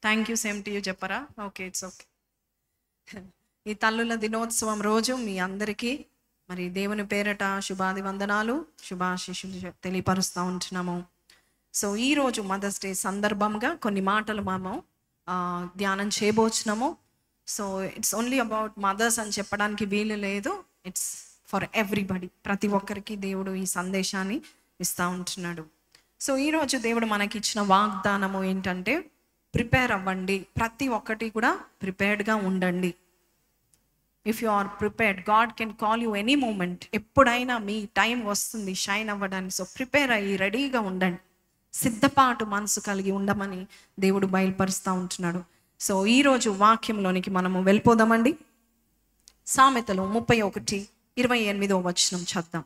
Thank you. Same to you. చెప్పరా? Okay, it's okay. ఈ తల్లుల దినోత్సవం రోజు మీ అందరికీ మరి దేవుని పేరట శుభాభివందనాలు, శుభాశీస్సులు తెలియపరుస్తూ ఉంటున్నాము. సో ఈరోజు మదర్స్ డే సందర్భంగా కొన్ని మాటలు మేము ధ్యానం చేయబోచున్నాము. So it's only about mothers అని చెప్పడానికి వీలు లేదు. It's for everybody. ప్రతి ఒక్కరికి దేవుడు ఈ సందేశాన్ని ఇస్తూ ఉంటున్నాడు. సో ఈరోజు దేవుడు మనకి ఇచ్చిన వాగ్దానము ఏంటంటే, ప్రిపేర్ అవ్వండి. ప్రతి ఒక్కటి కూడా ప్రిపేర్డ్గా ఉండండి. If you are prepared, God can call you any moment. ఎప్పుడైనా మీ టైం వస్తుంది షైన్ అవ్వడానికి. సో ప్రిపేర్ అయ్యి రెడీగా ఉండండి. సిద్ధపాటు మనసు కలిగి ఉండమని దేవుడు బయలుపరుస్తూ ఉంటున్నాడు. సో ఈరోజు వాక్యంలోనికి మనము వెళ్ళిపోదామండి. సామెతలు 31:28 చదువుదాం.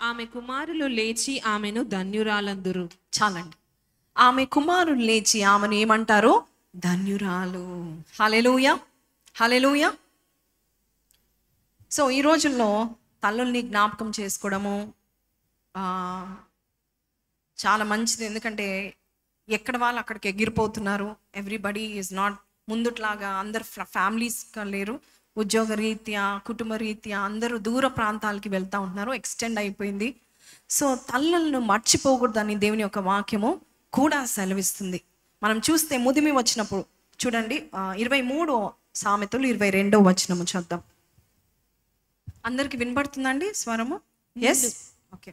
ఆమె కుమారులు లేచి ఆమెను ధన్యురాలందురు. చాలండి. ఆమె కుమారులు లేచి ఆమెను ఏమంటారు? ధన్యురాలు. హల్లెలూయా, హల్లెలూయా. సో ఈ రోజుల్లో తల్లుల్ని జ్ఞాపకం చేసుకోవడము చాలా మంచిది. ఎందుకంటే ఎక్కడ వాళ్ళు అక్కడికి ఎగిరిపోతున్నారు. ఎవ్రీబడి ఈజ్ నాట్ ముందుట్లాగా అందరు ఫ్యామిలీస్గా లేరు. ఉద్యోగ రీత్యా, కుటుంబ రీత్యా అందరూ దూర ప్రాంతాలకి వెళ్తూ ఉంటున్నారు. ఎక్స్టెండ్ అయిపోయింది. సో తల్లులను మర్చిపోకూడదని దేవుని యొక్క వాక్యము కూడా సెలవిస్తుంది. మనం చూస్తే ముదిమి వచ్చినప్పుడు చూడండి, 23 సామెతలు 22 చూద్దాం. అందరికి వినబడుతుందండి స్వరము? Yes, okay.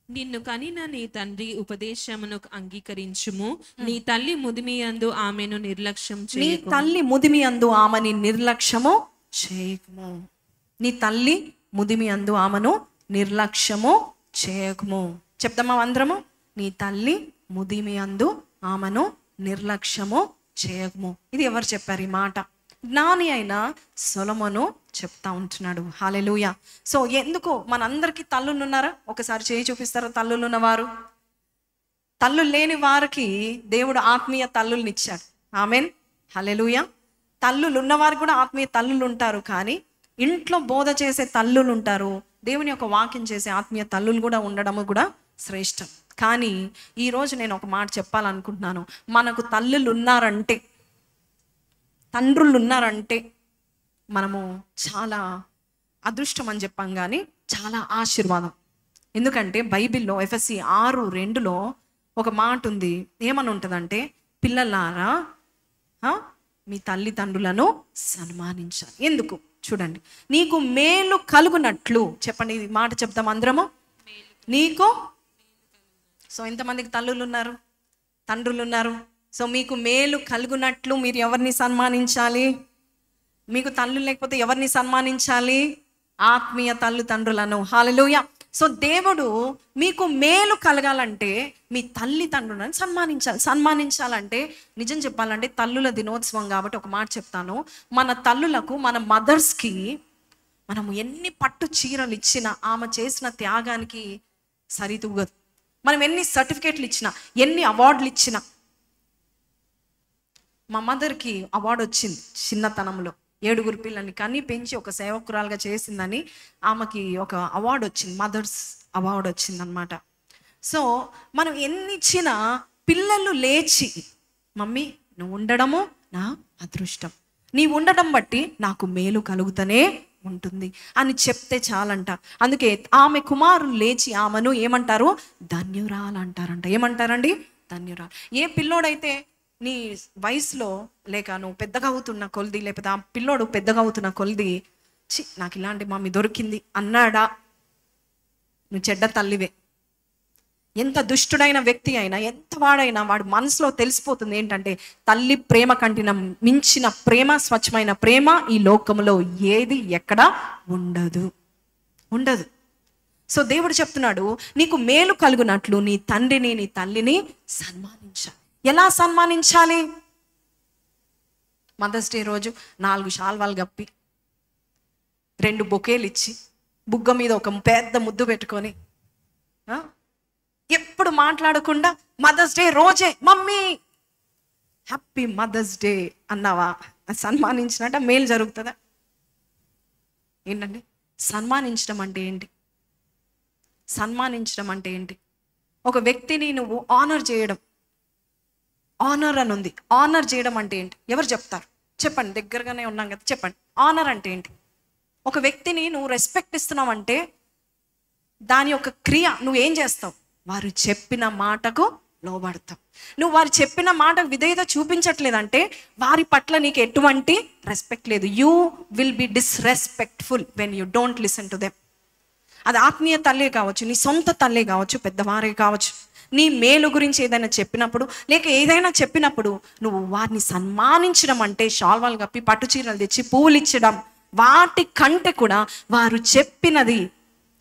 నిన్ను కనిన నీ తండ్రి ఉపదేశమును అంగీకరించుము. నీ తల్లి ముదిమి యందు ఆమెను నిర్లక్ష్యం నీ చేయకుము. తల్లి ముదిమి అందు ఆమెని నిర్లక్ష్యము చేయకము. నీ తల్లి ముదిమి అందు ఆమెను నిర్లక్ష్యము చేయకము. చెప్తామా అందరము? నీ తల్లి ముదిమి అందు ఆమెను నిర్లక్ష్యము చేయకము. ఇది ఎవరు చెప్పారు ఈ మాట? జ్ఞాని అయిన సొలొమోను చెప్తా ఉంటున్నాడు. హల్లెలూయా. సో ఎందుకు మనందరికీ తల్లులు ఉన్నారా? ఒకసారి చేయి చూపిస్తారా తల్లులు ఉన్నవారు? తల్లు లేని వారికి దేవుడు ఆత్మీయ తల్లుల్ని ఇచ్చాడు. ఆమెన్, హల్లెలూయా. తల్లులు ఉన్నవారు కూడా ఆత్మీయ తల్లులు ఉంటారు. కానీ ఇంట్లో బోధ చేసే తల్లులు ఉంటారు. దేవుని యొక్క వాక్యం చేసే ఆత్మీయ తల్లులు కూడా ఉండడము కూడా శ్రేష్టం. కానీ ఈరోజు నేను ఒక మాట చెప్పాలనుకుంటున్నాను. మనకు తల్లులు ఉన్నారంటే, తండ్రులు ఉన్నారంటే మనము చాలా అదృష్టం అని చెప్పాం, కానీ చాలా ఆశీర్వాదం. ఎందుకంటే బైబిల్లో ఎఫెసీ 6:2 ఒక మాట ఉంది. ఏమని ఉంటుందంటే, పిల్లలారా మీ తల్లిదండ్రులను సన్మానించాలి. ఎందుకు? చూడండి, నీకు మేలు కలుగునట్లు. చెప్పండి, ఈ మాట చెప్తాం అందరము. నీకు. సో ఎంతమందికి తల్లులు ఉన్నారు, తండ్రులు ఉన్నారు? సో మీకు మేలు కలుగునట్లు మీరు ఎవరిని సన్మానించాలి? మీకు తల్లు లేకపోతే ఎవరిని సన్మానించాలి? ఆత్మీయ తల్లిదండ్రులను. హల్లెలూయా. సో దేవుడు మీకు మేలు కలగాలంటే మీ తల్లిదండ్రులను సన్మానించాలంటే నిజం చెప్పాలంటే తల్లుల దినోత్సవం కాబట్టి ఒక మాట చెప్తాను. మన తల్లులకు, మన మదర్స్కి మనము ఎన్ని పట్టు చీరలు ఇచ్చినా, ఆమె చేసిన త్యాగానికి సరితూగదు. మనం ఎన్ని సర్టిఫికేట్లు ఇచ్చినా, ఎన్ని అవార్డులు ఇచ్చినా. మా మదర్కి అవార్డు వచ్చింది చిన్నతనంలో. 7 పిల్లల్ని కని పెంచి ఒక సేవకురాలుగా చేసిందని ఆమెకి ఒక అవార్డు వచ్చింది, మదర్స్ అవార్డు వచ్చిందనమాట. సో మనం ఎన్ని ఇచ్చినా పిల్లలు లేచి, మమ్మీ నువ్వు ఉండడము నా అదృష్టం, నీ ఉండడం బట్టి నాకు మేలు కలుగుతూనే ఉంటుంది అని చెప్తే చాలంట. అందుకే ఆమె కుమారులు లేచి ఆమెను ఏమంటారు? ధన్యురాలు అంటారంట. ఏమంటారండి? ధన్యురాలు. ఏ పిల్లోడైతే నీ వయసులో లేక నువ్వు పెద్దగా అవుతున్న కొలిది, లేకపోతే ఆ పిల్లోడు పెద్దగా అవుతున్న కొలిది, నాకు ఇలాంటి మమ్మీ దొరికింది అన్నాడా, నువ్వు చెడ్డ తల్లివే. ఎంత దుష్టుడైన వ్యక్తి అయినా, ఎంత వాడైనా, వాడు మనసులో తెలిసిపోతుంది ఏంటంటే, తల్లి ప్రేమ కంటిన మించిన ప్రేమ, స్వచ్ఛమైన ప్రేమ ఈ లోకంలో ఏది ఎక్కడా ఉండదు, ఉండదు. సో దేవుడు చెప్తున్నాడు, నీకు మేలు కలుగునట్లు నీ తండ్రిని, నీ తల్లిని సన్మానించాలి. ఎలా సన్మానించాలి? మదర్స్ డే రోజు 4 శాల్వాలు కప్పి, 2 బొకేలు ఇచ్చి, బుగ్గ మీద ఒక పెద్ద ముద్దు పెట్టుకొని, ఎప్పుడు మాట్లాడకుండా మదర్స్ డే రోజే మమ్మీ హ్యాపీ మదర్స్ డే అన్నావా? సన్మానించినట్ట మేలు జరుగుతుందా? ఏంటండి సన్మానించడం అంటే ఏంటి? సన్మానించడం అంటే ఏంటి? ఒక వ్యక్తిని నువ్వు ఆనర్ చేయడం. ఆనర్ అని ఉంది. ఆనర్ చేయడం అంటే ఏంటి? ఎవరు చెప్తారు? చెప్పండి, దగ్గరగానే ఉన్నాం కదా, చెప్పండి. ఆనర్ అంటే ఏంటి? ఒక వ్యక్తిని నువ్వు రెస్పెక్ట్ ఇస్తున్నావు అంటే దాని యొక్క క్రియ నువ్వేం చేస్తావు? వారు చెప్పిన మాటకు లోబడతావు. నువ్వు వారు చెప్పిన మాటకు విధేయత చూపించట్లేదంటే వారి పట్ల నీకు ఎటువంటి రెస్పెక్ట్ లేదు. You will be disrespectful when you don't listen to them. అది ఆత్మీయ తల్లే కావచ్చు, నీ సొంత తల్లే కావచ్చు, పెద్దవారే కావచ్చు. నీ మేలు గురించి ఏదైనా చెప్పినప్పుడు, లేక ఏదైనా చెప్పినప్పుడు నువ్వు వారిని సన్మానించడం అంటే షాల్వాలు కప్పి పట్టు చీరలు తెచ్చి పువ్వులు ఇచ్చడం, వాటి కంటే కూడా వారు చెప్పినది.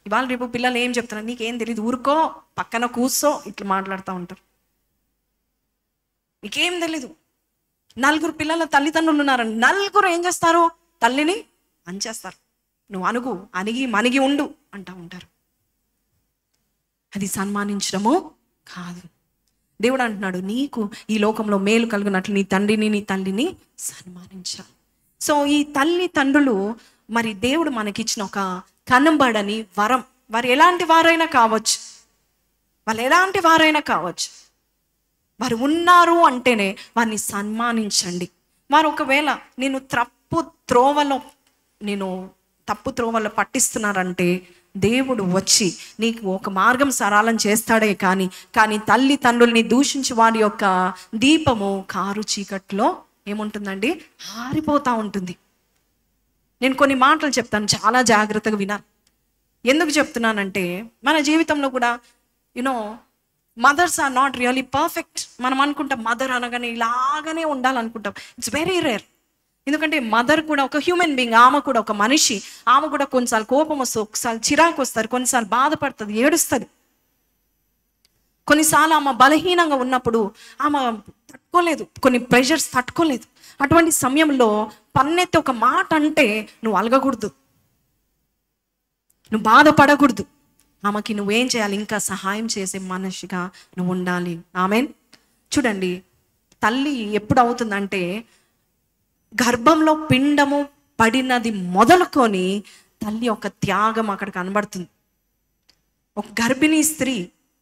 ఇవాళ రేపు పిల్లలు ఏం చెప్తున్నారు? నీకేం తెలియదు, ఊరుకో, పక్కన కూర్చో, ఇట్లా మాట్లాడుతూ ఉంటారు. నీకేం తెలీదు. నలుగురు పిల్లల తల్లిదండ్రులు ఉన్నారు, నలుగురు ఏం చేస్తారు? తల్లిని అంచేస్తారు. నువ్వు అనుగు, అణిగి మణిగి ఉండు అంటూ ఉంటారు. అది సన్మానించడము కాదు. దేవుడు అంటున్నాడు, నీకు ఈ లోకంలో మేలు కలుగునట్లు నీ తండ్రిని నీ తల్లిని సన్మానించాలి. సో ఈ తల్లి తండ్రులు మరి దేవుడు మనకిచ్చిన ఒక కనబడని వరం. వారు ఎలాంటి వారైనా కావచ్చు, వాళ్ళు ఎలాంటి వారైనా కావచ్చు, వారు ఉన్నారు అంటేనే వారిని సన్మానించండి. వారు ఒకవేళ నేను తప్పు త్రోవలో పట్టిస్తున్నారంటే దేవుడు వచ్చి నీకు ఒక మార్గం సరళం చేస్తాడే కానీ తల్లి తండ్రుల్ని దూషించి వారి యొక్క దీపము కారు చీకట్లో ఏముంటుందండి? ఆరిపోతూ ఉంటుంది. నేను కొన్ని మాటలు చెప్తాను, చాలా జాగ్రత్తగా వినాలి. ఎందుకు చెప్తున్నానంటే మన జీవితంలో కూడా mothers are not really perfect. మనం అనుకుంటాం మదర్ అనగానే ఇలాగనే ఉండాలనుకుంటాం. It's very rare. ఎందుకంటే మదర్ కూడా ఒక హ్యూమన్ బీయింగ్, ఆమె కూడా ఒక మనిషి. ఆమె కూడా కొన్నిసార్లు కోపం వస్తుంది, ఒకసారి చిరాకు వస్తారు, కొన్నిసార్లు బాధపడుతుంది, ఏడుస్తుంది. కొన్నిసార్లు ఆమె బలహీనంగా ఉన్నప్పుడు ఆమె తట్టుకోలేదు, కొన్ని ప్రెషర్స్ తట్టుకోలేదు. అటువంటి సమయంలో పన్నెత్తి ఒక మాట అంటే నువ్వు అలగకూడదు, నువ్వు బాధపడకూడదు. ఆమెకి నువ్వేం చేయాలి? ఇంకా సహాయం చేసే మనిషిగా నువ్వు ఉండాలి. ఆమెన్. చూడండి, తల్లి ఎప్పుడు అవుతుందంటే గర్భంలో పిండము పడినది మొదలుకొని తల్లి యొక్క త్యాగం అక్కడ కనబడుతుంది. ఒక గర్భిణీ స్త్రీ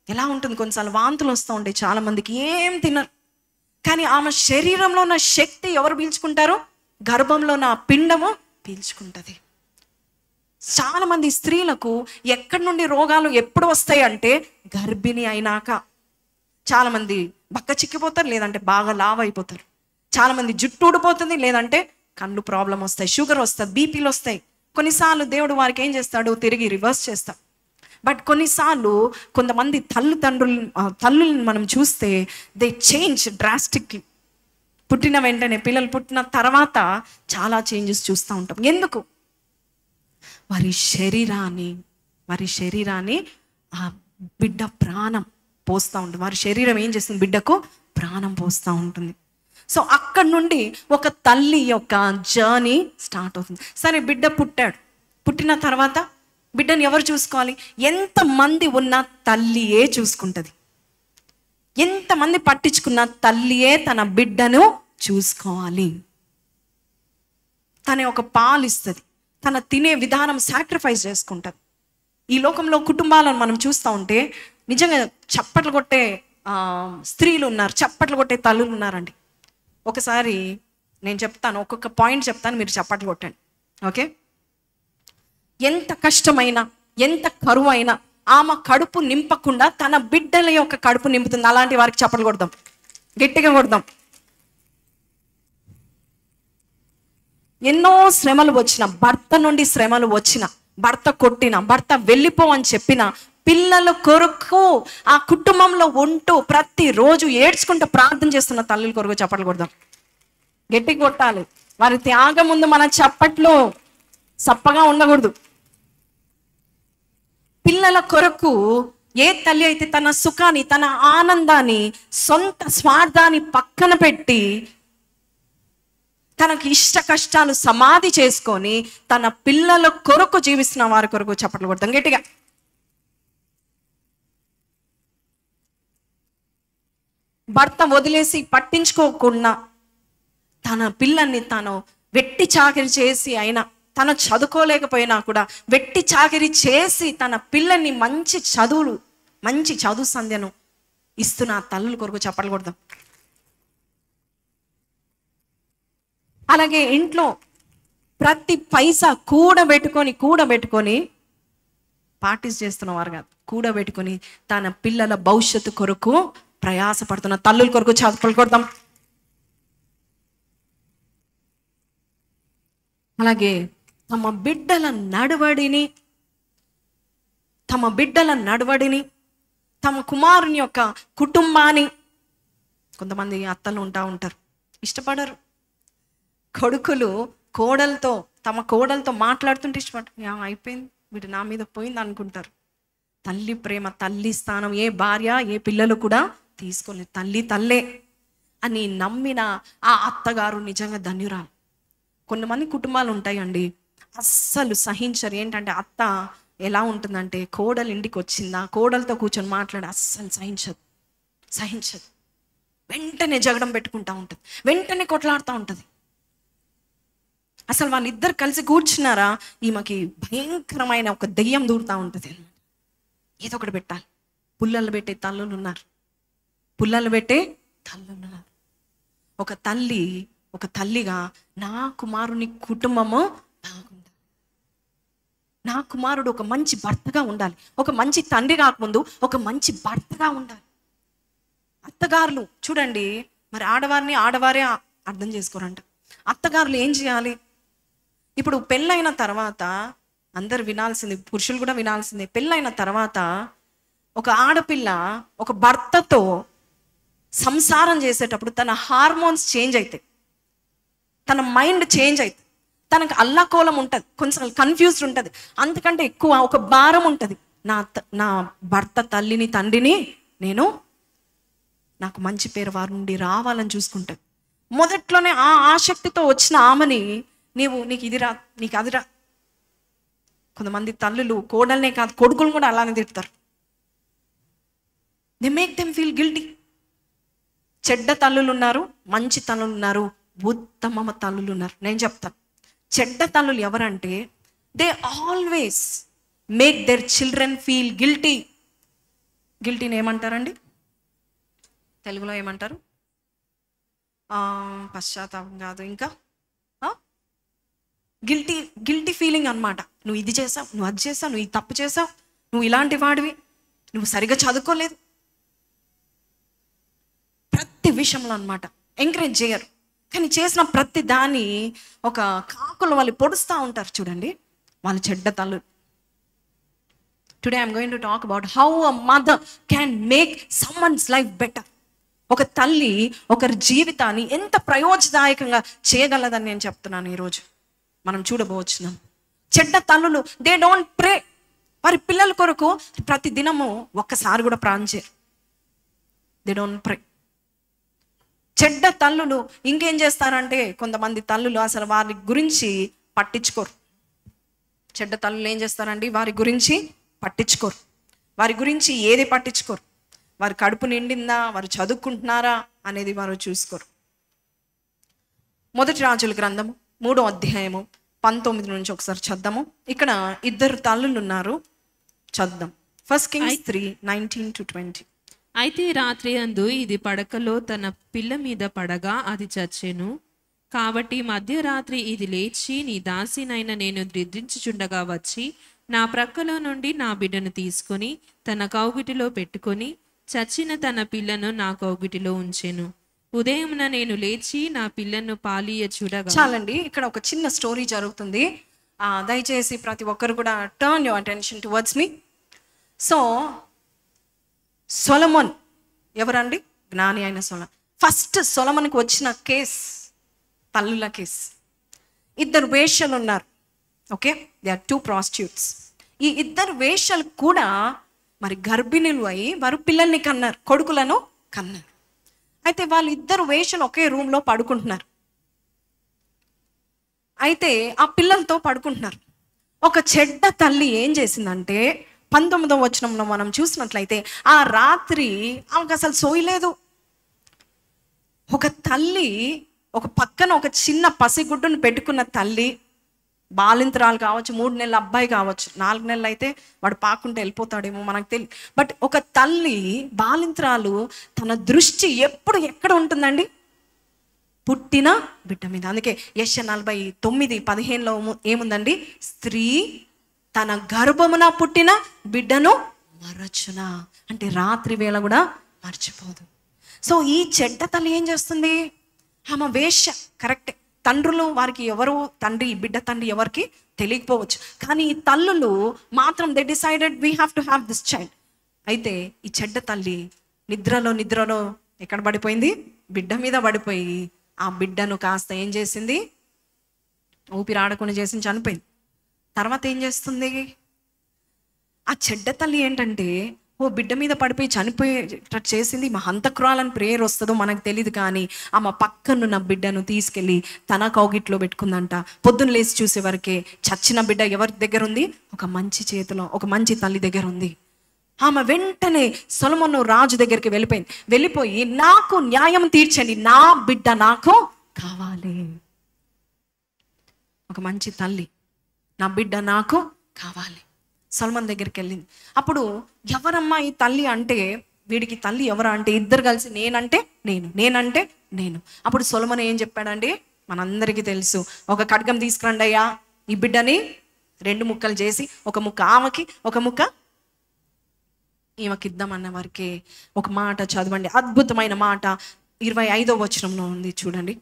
ఎలా ఉంటుంది? కొన్నిసార్లు వాంతులు వస్తూ ఉంటాయి, చాలా మందికి ఏం తినరు. కానీ ఆమె శరీరంలో ఉన్న శక్తి ఎవరు పీల్చుకుంటారు? గర్భంలో ఉన్న పిండము పీల్చుకుంటుంది. చాలా మంది స్త్రీలకు ఎక్కడి నుండి రోగాలు ఎప్పుడు వస్తాయి అంటే గర్భిణి అయినాక. చాలా మంది బక్క చిక్కిపోతారు, లేదంటే బాగా లావ్ అయిపోతారు. చాలా మంది జుట్టు ఊడిపోతుంది, లేదంటే కళ్ళు ప్రాబ్లం వస్తాయి, షుగర్ వస్తుంది, బీపీలు వస్తాయి. కొన్నిసార్లు దేవుడు వారికి ఏం చేస్తాడు? తిరిగి రివర్స్ చేస్తాడు. బట్ కొన్నిసార్లు కొంతమంది తల్లుల్ని మనం చూస్తే దే చేంజ్ డ్రాస్టిక్లీ. పుట్టిన వెంటనే, పిల్లలు పుట్టిన తర్వాత చాలా చేంజెస్ చూస్తూ ఉంటాం. ఎందుకు? వారి శరీరాన్ని ఆ బిడ్డ ప్రాణం పోస్తూ ఉంటుంది. వారి శరీరం ఏం చేస్తుంది? బిడ్డకు ప్రాణం పోస్తూ ఉంటుంది. సో అక్కడి నుండి ఒక తల్లి యొక్క జర్నీ స్టార్ట్ అవుతుంది. సరే, బిడ్డ పుట్టాడు. పుట్టిన తర్వాత బిడ్డను ఎవరు చూసుకోవాలి? ఎంతమంది ఉన్న తల్లియే చూసుకుంటుంది. ఎంతమంది పట్టించుకున్న తల్లియే తన బిడ్డను చూసుకోవాలి. తన ఒక పాలు ఇస్తుంది, తన తినే విధానం సాక్రిఫైస్ చేసుకుంటుంది. ఈ లోకంలో కుటుంబాలను మనం చూస్తూ ఉంటే నిజంగా చప్పట్లు కొట్టే స్త్రీలు ఉన్నారు, చప్పట్లు కొట్టే తల్లులు ఉన్నారండి. ఒకసారి నేను చెప్తాను, ఒక్కొక్క పాయింట్ చెప్తాను, మీరు చప్పట్లు కొట్టండి. ఓకే? ఎంత కష్టమైనా, ఎంత కరువు అయినా ఆమె కడుపు నింపకుండా తన బిడ్డల యొక్క కడుపు నింపుతుంది. అలాంటి వారికి చప్పట్లు కొడదాం, గట్టిగా కొడదాం. ఎన్నో శ్రమలు వచ్చిన, భర్త నుండి శ్రమలు వచ్చిన, భర్త కొట్టిన, భర్త వెళ్ళిపో అని చెప్పిన, పిల్లల కొరకు ఆ కుటుంబంలో ఉంటూ ప్రతిరోజు ఏడ్చుకుంటూ ప్రార్థన చేస్తున్న తల్లుల కొరకు చప్పట్లు కొడదాం, గట్టి కొట్టాలి. వారి త్యాగం ముందు మన చప్పట్లు సప్పగా ఉండకూడదు. పిల్లల కొరకు ఏ తల్లి అయితే తన సుఖాన్ని, తన ఆనందాన్ని, సొంత స్వార్థాన్ని పక్కన పెట్టి తనకి ఇష్ట కష్టాలు సమాధి చేసుకొని తన పిల్లల కొరకు జీవిస్తున్న వారి కొరకు చప్పట్లు కొడతాం గట్టిగా. భర్త వదిలేసి పట్టించుకోకుండా తన పిల్లల్ని తాను వెట్టి చాకిరి చేసి అయినా తను చదువుకోలేకపోయినా కూడా వెట్టి చాకిరి చేసి తన పిల్లల్ని మంచి చదువు సంధ్యను ఇస్తున్న ఆ తల్లుల కొరకు చప్పట్లు కొడదాం. అలాగే ఇంట్లో ప్రతి పైసా కూడబెట్టుకొని పార్టీస్ చేస్తున్న వారు కాదు, కూడబెట్టుకొని తన పిల్లల భవిష్యత్తు కొరకు ప్రయాసపడుతున్న తల్లుల కొరకు చప్పట్లు కొడదాం. అలాగే తమ బిడ్డల నడవడిని తమ కుమారుని యొక్క కుటుంబాన్ని, కొంతమంది అత్తలు ఉంటారు ఇష్టపడరు, కొడుకులు తమ కోడలతో మాట్లాడుతుంటే ఇష్టపడరు, అయిపోయింది వీడు నా మీద పోయింది అనుకుంటారు. తల్లి ప్రేమ, తల్లి స్థానం ఏ భార్య ఏ పిల్లలు కూడా తీసుకోలేదు. తల్లే అని నమ్మిన ఆ అత్తగారు నిజంగా ధన్యురాలు. కొంతమంది కుటుంబాలు ఉంటాయండి, అస్సలు సహించరు. ఏంటంటే అత్త ఎలా ఉంటుందంటే, కోడలు ఇంటికి వచ్చిందా కోడలతో కూర్చొని మాట్లాడి అస్సలు సహించదు. వెంటనే జగడం పెట్టుకుంటా ఉంటుంది, వెంటనే కొట్లాడుతూ ఉంటుంది. అసలు వాళ్ళిద్దరు కలిసి కూర్చున్నారా, ఈమెకి భయంకరమైన ఒక దెయ్యం దూరుతూ ఉంటుంది. ఏదో ఒకటి పెట్టాలి. పుల్లలు పెట్టే తల్లులు ఉన్నారు. ఒక తల్లిగా నా కుమారుని కుటుంబము బాగుండాలి, నా కుమారుడు ఒక మంచి భర్తగా ఉండాలి, ఒక మంచి తండ్రి కాకముందు ఒక మంచి భర్తగా ఉండాలి. అత్తగారులు చూడండి, మరి ఆడవారే అర్థం చేసుకోరంట. అత్తగారులు ఏం చేయాలి? ఇప్పుడు పెళ్ళైన తర్వాత అందరు వినాల్సింది, పురుషులు కూడా వినాల్సిందే, పెళ్ళైన తర్వాత ఒక ఆడపిల్ల ఒక భర్తతో సంసారం చేసేటప్పుడు తన హార్మోన్స్ చేంజ్ అవుతాయి, తన మైండ్ చేంజ్ అవుతుంది, తనకు అల్లాకోలం ఉంటుంది, కొంచెం కన్ఫ్యూజ్డ్ ఉంటుంది, అంతకంటే ఎక్కువ ఒక భారం ఉంటుంది. నా భర్త తల్లిని తండ్రిని నేను నాకు మంచి పేరు వారి నుండి రావాలని చూసుకుంటుంది. మొదట్లోనే ఆ ఆసక్తితో వచ్చిన ఆమెని నీకు ఇది రా, నీకు అది రా. కొంతమంది తల్లులు కోడల్నే కాదు కొడుకులు కూడా అలానే తిడతారు. They make them feel guilty. చెడ్డ తల్లులు ఉన్నారు, మంచి తల్లులు ఉన్నారు, ఉత్తమ తల్లులు ఉన్నారు. నేను చెప్తాను, చెడ్డ తల్లులు ఎవరంటే they always make their children feel guilty. గిల్టీని ఏమంటారండి తెలుగులో? ఏమంటారు? పశ్చాత్తాపం కాదు, ఇంకా గిల్టీ ఫీలింగ్ అనమాట. నువ్వు ఇది చేసావు, నువ్వు అది చేసావు, నువ్వు ఇది తప్పు చేసావు, నువ్వు ఇలాంటి వాడివి, నువ్వు సరిగా చదువుకోలేదు, ప్రతి విషయంలో అనమాట ఎంకరేజ్ చేయరు. కానీ చేసిన ప్రతి దాన్ని ఒక కాకులు వాళ్ళు పొడుస్తూ ఉంటారు చూడండి, వాళ్ళు చెడ్డ తల్లు. Today I'm going to talk about how a mother can make someone's life better. ఒక తల్లి ఒకరి జీవితాన్ని ఎంత ప్రయోజనదాయకంగా చేయగలదని నేను చెప్తున్నాను. ఈరోజు మనం చూడబోతున్నాం, చెడ్డ తల్లులు దే డోంట్ ప్రే. వారి పిల్లల కొరకు ప్రతి దినము ఒక్కసారి కూడా ప్రార్థన చేయరు. దే డోంట్ ప్రే. చెడ్డ తల్లులు ఇంకేం చేస్తారంటే, కొంతమంది తల్లులు అసలు వారి గురించి పట్టించుకోరు. చెడ్డ తల్లులు ఏం చేస్తారండి, వారి గురించి పట్టించుకోరు, వారి గురించి ఏది పట్టించుకోరు. వారి కడుపు నిండిందా, వారు చదువుకుంటున్నారా అనేది వారు చూసుకోరు. మొదటి రాజుల గ్రంథము 3వ అధ్యాయము 19 నుంచి ఒకసారి చద్దాము. ఇక్కడ ఇద్దరు తల్లులు ఉన్నారు, చద్దాం. 1 Kings 3:19-20. అయితే రాత్రి అందు ఇది పడకలో తన పిల్ల మీద పడగా అది చచ్చెను. కాబట్టి మధ్యరాత్రి ఇది లేచి నీ దాసినైన నేను నిద్రించుచుండగా వచ్చి నా ప్రక్కలో నుండి నా బిడ్డను తీసుకొని తన కౌగిటిలో పెట్టుకొని చచ్చిన తన పిల్లను నా కౌగిటిలో ఉంచెను. ఉదయమున నేను లేచి నా పిల్లను పాలియ చూడగా. చాలండి, ఇక్కడ ఒక చిన్న స్టోరీ జరుగుతుంది. దయచేసి ప్రతి ఒక్కరు కూడా turn your attention towards me. So Solomon ఎవరండి? జ్ఞాని అయిన సొలొమోన్. ఫస్ట్ సొలొమోన్కి వచ్చిన కేస్ తల్లుల కేస్. ఇద్దరు వేశ్యలు ఉన్నారు, ఓకే, దే ఆర్ 2 prostitutes. ఈ ఇద్దరు వేశ్యలు కూడా మరి గర్భిణులు అయి వారు పిల్లల్ని కన్నారు, కొడుకులను కన్నారు. అయితే వాళ్ళు ఇద్దరు వేశ్యలు ఒకే రూమ్లో పడుకుంటున్నారు. అయితే ఆ పిల్లలతో పడుకుంటున్నారు. ఒక చెడ్డ తల్లి ఏం చేసిందంటే 19వ వచనంలో మనం చూసినట్లయితే ఆ రాత్రి ఆమెకు అసలు సోయలేదు. ఒక తల్లి ఒక పక్కన ఒక చిన్న పసిగుడ్డును పెట్టుకున్న తల్లి బాలింతరాలు కావచ్చు, 3 నెలల అబ్బాయి కావచ్చు, 4 నెలలు అయితే వాడు పాకుంటే వెళ్ళిపోతాడేమో మనకు తెలియదు. బట్ ఒక తల్లి బాలింతరాలు తన దృష్టి ఎప్పుడు ఎక్కడ ఉంటుందండి? పుట్టిన బిడ్డ మీద. అందుకే యెషయా 49:15లో ఏముందండి? స్త్రీ తన గర్భమున పుట్టిన బిడ్డను మరచునా, అంటే రాత్రి వేళ కూడా మర్చిపోదు. సో ఈ చెడ్డ తల్లి ఏం చేస్తుంది? ఆమె వేశ్య, కరెక్టే. తండ్రులు వారికి ఎవరు తండ్రి, బిడ్డ తండ్రి ఎవరికి తెలియకపోవచ్చు, కానీ ఈ తల్లులు మాత్రం they decided we have to have this child. అయితే ఈ చెడ్డ తల్లి నిద్రలో ఎక్కడ పడిపోయింది? బిడ్డ మీద పడిపోయి ఆ బిడ్డను కాస్త ఏం చేసింది? ఊపిరాడకుండా చేసి చనిపోయింది. తర్వాత ఏం చేస్తుంది? ఆ చెడ్డ తల్లి ఏంటంటే ఓ బిడ్డ మీద పడిపోయి చనిపోయేటట్టు చేసింది. మా హంతక్రాలని ప్రేయర్ వస్తుందో మనకు తెలియదు, కానీ ఆమె పక్కనున్న బిడ్డను తీసుకెళ్ళి తన కౌగిట్లో పెట్టుకుందంట. పొద్దున్న లేచి చూసే వరకే చచ్చిన బిడ్డ ఎవరి దగ్గర ఉంది? ఒక మంచి చేతిలో, ఒక మంచి తల్లి దగ్గర ఉంది. ఆమె వెంటనే సొలొమోను రాజు దగ్గరికి వెళ్ళిపోయి నాకు న్యాయం తీర్చండి, నా బిడ్డ నాకు కావాలి. ఒక మంచి తల్లి, నా బిడ్డ నాకు కావాలి. సొలొమోను దగ్గరికి వెళ్ళింది. అప్పుడు ఎవరమ్మా ఈ తల్లి అంటే, వీడికి తల్లి ఎవరా అంటే ఇద్దరు కలిసి నేనంటే నేను. అప్పుడు సొలొమోను ఏం చెప్పాడండి? మనందరికీ తెలుసు. ఒక ఖడ్గం తీసుకురండి అయ్యా, ఈ బిడ్డని 2 ముక్కలు చేసి ఒక ముక్క ఆమెకి ఒక ముక్క ఈమెకి ఇద్దామన్న వరకే. ఒక మాట చదవండి, అద్భుతమైన మాట 25వ వచనంలో ఉంది చూడండి.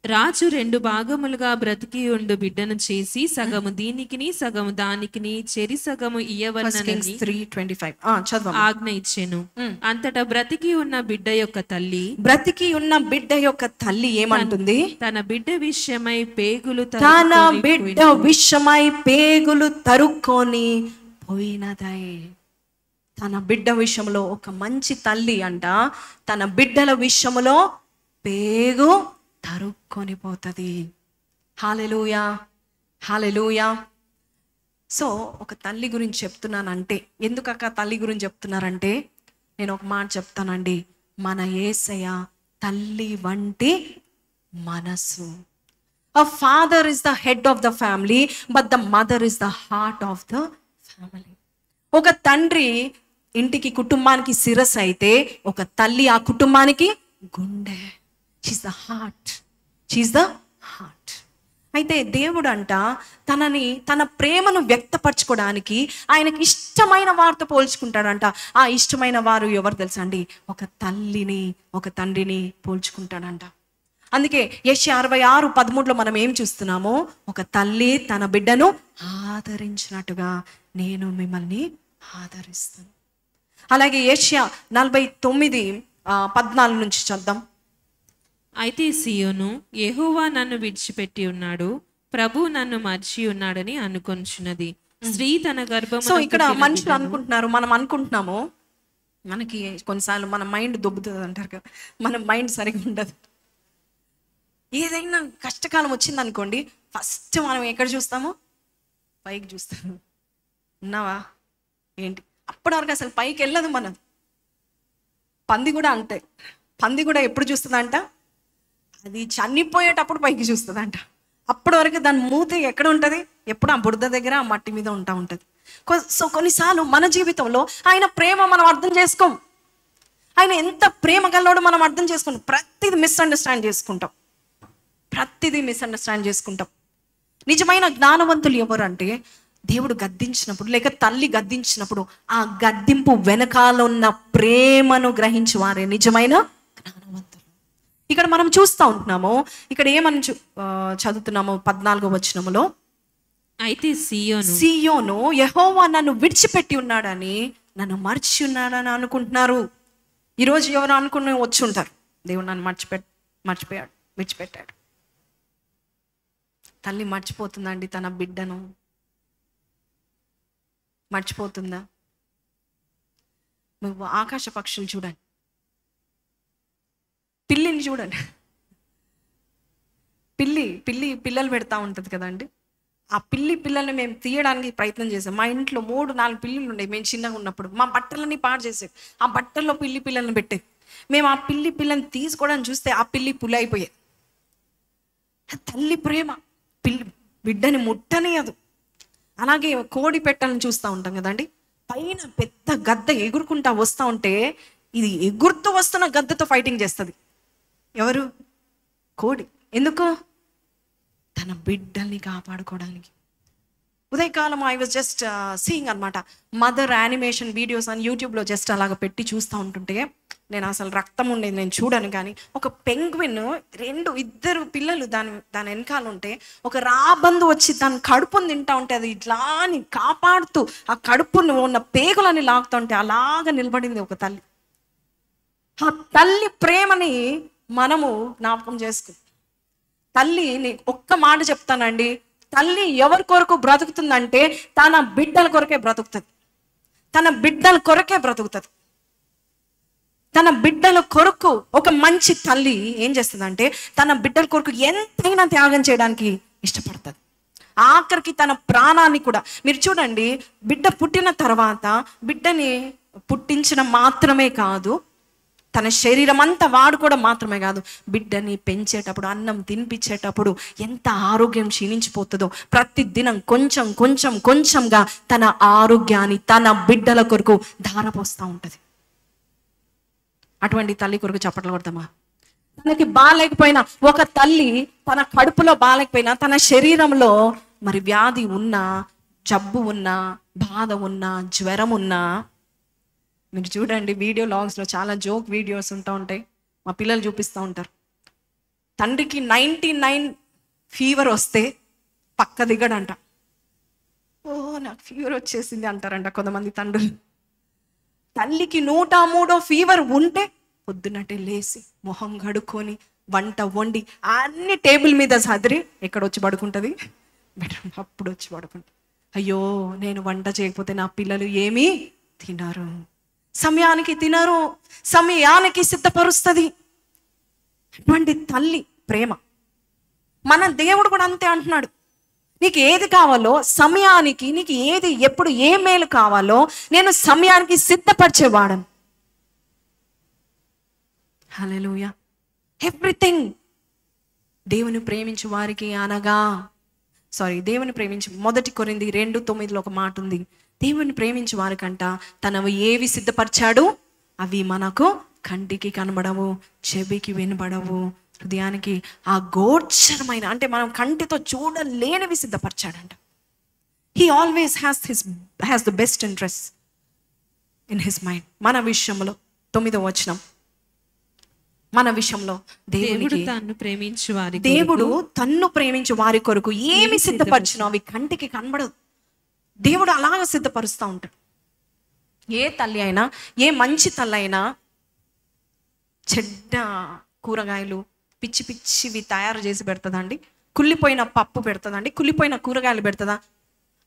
రాజు 2 భాగములుగా బ్రతికి ఉండు బిడ్డను చేసి సగము దీనికిని సగము దానికిని చెరి సగము ఇయ్యవలనని 3:25 చదవండి. ఆజ్ఞ ఇచ్చెను. అంతటా బ్రతికి ఉన్న బిడ్డ యొక్క తల్లి ఏమంటుంది? తన బిడ్డ విషయమై పేగులు తరుక్కొని పోయినదై. తన బిడ్డ విషయంలో ఒక మంచి తల్లి అంట తన బిడ్డల విషయంలో పేగు తరుక్కొని పోతుంది. హల్లెలూయా, హల్లెలూయా. సో ఒక తల్లి గురించి చెప్తున్నానంటే, ఎందుకక్క తల్లి గురించి చెప్తున్నారంటే, నేను ఒక మాట చెప్తానండి, మన యేసయ్య తల్లి వంటి మనసు. A father is the head of the family, but the mother is the heart of the family. ఒక తండ్రి ఇంటికి కుటుంబానికి శిరస్సు అయితే, ఒక తల్లి ఆ కుటుంబానికి గుండె. She is the heart. అయితే దేవుడు అంట తన ప్రేమను వ్యక్తపరచుకోవడానికి ఆయనకి ఇష్టమైన వారితో పోల్చుకుంటాడంట. ఆ ఇష్టమైన వారు ఎవరు తెలుసా అండి? ఒక తల్లిని, ఒక తండ్రిని పోల్చుకుంటాడంట. అందుకే యెషయా 66:13లో మనం ఏం చూస్తున్నామో, ఒక తల్లి తన బిడ్డను ఆదరించినట్టుగా నేను మిమ్మల్ని ఆదరిస్తాను. అలాగే యెషయా 49:14 నుంచి చూద్దాం. అయితే సీయోను యెహోవా నన్ను విడిచిపెట్టి ఉన్నాడు, ప్రభు నన్ను మర్చి ఉన్నాడని అనుకొనుచున్నది. స్త్రీ తన గర్భము. సో ఇక్కడ మనుషులు అనుకుంటున్నారు, మనం అనుకుంటున్నాము, మనకి కొన్నిసార్లు మన మైండ్ దొబ్బుతుంది అంటారు కదా, మన మైండ్ సరిగా ఉండదు. ఏదైనా కష్టకాలం వచ్చింది అనుకోండి, ఫస్ట్ మనం ఎక్కడ చూస్తాము? పైకి చూస్తాము. ఉన్నావా ఏంటి? అప్పటి వరకు అసలు పైకి వెళ్ళదు మనం. పంది కూడా అంతే. పంది కూడా ఎప్పుడు చూస్తుందంట? అది చనిపోయేటప్పుడు పైకి చూస్తుందంట. అప్పటి వరకు దాని మూతి ఎక్కడ ఉంటుంది? ఎప్పుడు ఆ బురద దగ్గర, ఆ మట్టి మీద ఉంటుంది. సో కొన్నిసార్లు మన జీవితంలో ఆయన ప్రేమ మనం అర్థం చేసుకోం. ఆయన ఎంత ప్రేమ గల్లోడో మనం అర్థం చేసుకుంటాం. ప్రతిదీ మిస్అండర్స్టాండ్ చేసుకుంటాం. నిజమైన జ్ఞానవంతులు ఎవరు అంటే, దేవుడు గద్దించినప్పుడు లేక తల్లి గద్దించినప్పుడు ఆ గద్దింపు వెనకాల ఉన్న ప్రేమను గ్రహించి వారే నిజమైన జ్ఞానవంతులు. ఇక్కడ మనం చూస్తూ ఉంటున్నాము, ఇక్కడ ఏమని చదువుతున్నాము 14వ వచనములో, అయితే సీయోను యెహోవా నన్ను విడిచిపెట్టి ఉన్నాడని, నన్ను మర్చి ఉన్నాడని అనుకుంటున్నారు. ఈరోజు ఎవరు అనుకుని వచ్చి ఉంటారు, దేవుడు నన్ను మర్చిపోయాడు, విడిచిపెట్టాడు. తల్లి మర్చిపోతుందండి తన బిడ్డను? మర్చిపోతుందా? నువ్వు ఆకాశ పక్షులు చూడండి, పిల్లిని చూడండి. పిల్లలు పెడతా ఉంటుంది కదండి. ఆ పిల్లల్ని మేము తీయడానికి ప్రయత్నం చేసాం. మా ఇంట్లో 3-4 పిల్లులు ఉండేవి మేము చిన్నగా ఉన్నప్పుడు. మా బట్టలన్నీ పాడు చేసేవి. ఆ బట్టల్లో పిల్లల్ని పెట్టేది. మేము ఆ పిల్లని తీసుకోవడానికి చూస్తే ఆ పులి అయిపోయేది. తల్లి ప్రేమ. బిడ్డని ముట్టనియదు. అలాగే కోడి పెట్టలను చూస్తూ ఉంటాం కదండి, పైన పెద్ద గద్ద ఎగురుకుంటా వస్తూ ఉంటే ఇది ఎగురుతూ వస్తున్న గద్దతో ఫైటింగ్ చేస్తుంది. ఎవరు? కోడి. ఎందుకు? తన బిడ్డల్ని కాపాడుకోవడానికి. ఉదయకాలం ఐ వాజ్ జస్ట్ సీయింగ్ అనమాట మదర్ యానిమేషన్ వీడియోస్ అని యూట్యూబ్లో జస్ట్ అలాగ పెట్టి చూస్తూ ఉంటుంటే, నేను అసలు రక్తం ఉండేది నేను చూడను, కానీ ఒక పెంగ్విన్ ఇద్దరు పిల్లలు దాని వెనకాల ఉంటే ఒక రాబందు వచ్చి దాని కడుపుని తింటా ఉంటే అది ఇట్లా అని కాపాడుతూ ఆ కడుపును ఉన్న పేగులని లాగుతూ ఉంటే అలాగ నిలబడింది ఒక తల్లి. ఆ తల్లి ప్రేమని మనము జ్ఞాపకం చేసుకుంటాం. తల్లి ఒక్క మాట చెప్తానండి, తల్లి ఎవరి కొరకు బ్రతుకుతుందంటే తన బిడ్డల కొరకే బ్రతుకుతుంది. తన బిడ్డల కొరకే బ్రతుకుతుంది. తన బిడ్డల కొరకు ఒక మంచి తల్లి ఏం చేస్తుందంటే తన బిడ్డల కొరకు ఎంతైనా త్యాగం చేయడానికి ఇష్టపడుతుంది. ఆఖరికి తన ప్రాణాన్ని కూడా. మీరు చూడండి, బిడ్డ పుట్టిన తర్వాత బిడ్డని పుట్టించడం మాత్రమే కాదు, తన శరీరం అంతా వాడుకోవడం మాత్రమే కాదు, బిడ్డని పెంచేటప్పుడు అన్నం తినిపించేటప్పుడు ఎంత ఆరోగ్యం క్షీణించిపోతుందో ప్రతి దినం కొంచెం కొంచెం కొంచెంగా తన ఆరోగ్యాన్ని తన బిడ్డల కొరకు ధారపోస్తూ ఉంటుంది. అటువంటి తల్లి కొరకు చప్పట్లు కొడతామా? తనకి బాగాలేకపోయినా, ఒక తల్లి తన కడుపులో బాగాలేకపోయినా, తన శరీరంలో మరి వ్యాధి ఉన్నా, జబ్బు ఉన్నా, బాధ ఉన్నా, జ్వరం ఉన్నా, మీరు చూడండి వీడియో లాగ్స్లో చాలా జోక్ వీడియోస్ ఉంటాయి, మా పిల్లలు చూపిస్తూ ఉంటారు. తండ్రికి 99 ఫీవర్ వస్తే పక్క దిగడంట. ఓ నాకు ఫీవర్ వచ్చేసింది అంటారంట కొంతమంది తండ్రులు. తల్లికి 103 ఫీవర్ ఉంటే పొద్దున్నట్టే లేసి మొహం కడుక్కొని వంట వండి అన్ని టేబుల్ మీద సదిరి ఎక్కడ వచ్చి పడుకుంటుంది? బెడ్రూమ్. అప్పుడు వచ్చి పడుకుంటుంది. అయ్యో నేను వంట చేయకపోతే నా పిల్లలు ఏమీ తినరు, సమయానికి తినరు, సమయానికి సిద్ధపరుస్తుంది. అటువంటి తల్లి ప్రేమ. మన దేవుడు కూడా అంతే అంటున్నాడు, నీకు ఏది కావాలో సమయానికి, నీకు ఏది ఎప్పుడు ఏ మేలు కావాలో నేను సమయానికి సిద్ధపరిచేవాడను. హల్లెలూయా. ఎవ్రీథింగ్. దేవుని ప్రేమించు వారికి అనగా దేవుని ప్రేమించి 1 కొరింథీ 2:9 ఒక మాట ఉంది, దేవుని ప్రేమించు వారికంట తనవి ఏవి సిద్ధపరిచాడు అవి మనకు కంటికి కనబడవు, చెవికి వినబడవు, హృదయానికి ఆ గోచరమైన అంటే మనం కంటితో చూడలేనివి సిద్ధపరిచాడంట. He always has the best interest in his mind. మన విషయంలో 9వ వచనం, మన విషయంలో దేవుడు తన్ను ప్రేమించు వారి కొరకు ఏమి సిద్ధపరిచినో అవి కంటికి కనబడదు. దేవుడు అలాగ సిద్ధపరుస్తూ ఉంటాడు. ఏ తల్లి అయినా, ఏ మంచి తల్లి అయినా చెడ్డ కూరగాయలు పిచ్చి పిచ్చివి తయారు చేసి పెడుతుందండి? కుళ్ళిపోయిన పప్పు పెడుతుందండి? కుళ్ళిపోయిన కూరగాయలు పెడుతుందా?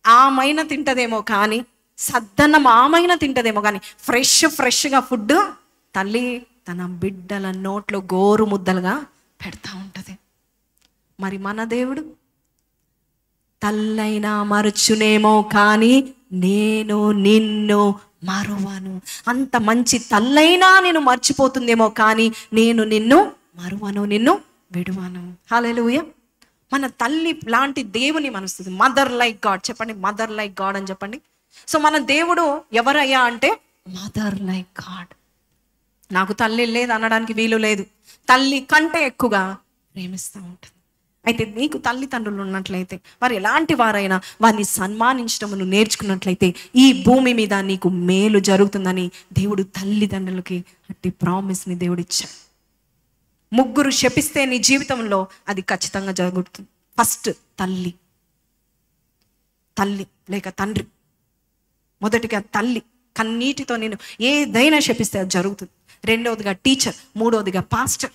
ఆమైనా తింటదేమో కానీ, సద్దన్నం ఆమైనా తింటదేమో కానీ, ఫ్రెష్గా ఫుడ్ తల్లి తన బిడ్డల నోట్లో గోరు ముద్దలుగా పెడతా ఉంటుంది. మరి మన దేవుడు తల్లైనా మరచునేమో కానీ నేను నిన్ను మరువను. అంత మంచి తల్లైనా నేను మర్చిపోతుందేమో కానీ నేను నిన్ను మరువను, నిన్ను విడువను. హల్లెలూయా. మన తల్లి లాంటి దేవుని మనస్తుంది. Mother like God. చెప్పండి, మదర్ లైక్ గాడ్ అని చెప్పండి. సో మన దేవుడు ఎవరయ్యా అంటే మదర్ లైక్ గాడ్. నాకు తల్లి లేదు అనడానికి వీలు లేదు. తల్లి కంటే ఎక్కువగా ప్రేమిస్తూ ఉంటుంది. అయితే నీకు తల్లిదండ్రులు ఉన్నట్లయితే, వారు ఎలాంటి వారైనా వారిని సన్మానించడం నువ్వు నేర్చుకున్నట్లయితే ఈ భూమి మీద నీకు మేలు జరుగుతుందని దేవుడు తల్లిదండ్రులకి అట్టి ప్రామిస్ని దేవుడు ఇచ్చాడు. 3 శపిస్తే నీ జీవితంలో అది ఖచ్చితంగా జరుగుతుంది. ఫస్ట్ తల్లి లేక తండ్రి. మొదటిగా తల్లి కన్నీటితో నేను ఏదైనా శపిస్తే అది జరుగుతుంది. 2వదిగా టీచర్, 3వదిగా పాస్టర్.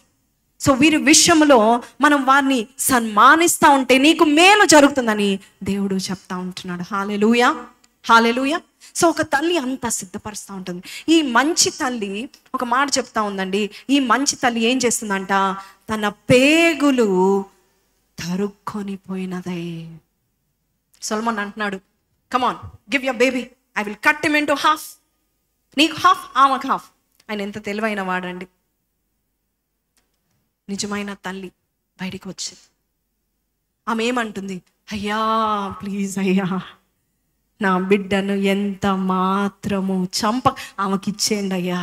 సో వీరి విషయంలో మనం వారిని సన్మానిస్తూ ఉంటే నీకు మేలు జరుగుతుందని దేవుడు చెప్తా ఉంటున్నాడు. హల్లెలూయా, హల్లెలూయా. సో ఒక తల్లి అంతా సిద్ధపరుస్తూ ఉంటుంది. ఈ మంచి తల్లి ఒక మాట చెప్తా ఉందండి. ఈ మంచి తల్లి ఏం చేస్తుందంట? తన పేగులు తరుక్కొని పోయినదే. సొలొమోన్ అంటున్నాడు, come on give your baby, I will cut him into half. నీకు హాఫ్, ఆమెకు హాఫ్. ఆయన ఎంత తెలివైన వాడండి. నిజమైన తల్లి బయటికి వచ్చింది. ఆమె ఏమంటుంది? అయ్యా ప్లీజ్ అయ్యా, నా బిడ్డను ఎంత మాత్రము ఆమెకి ఇచ్చేయండి అయ్యా,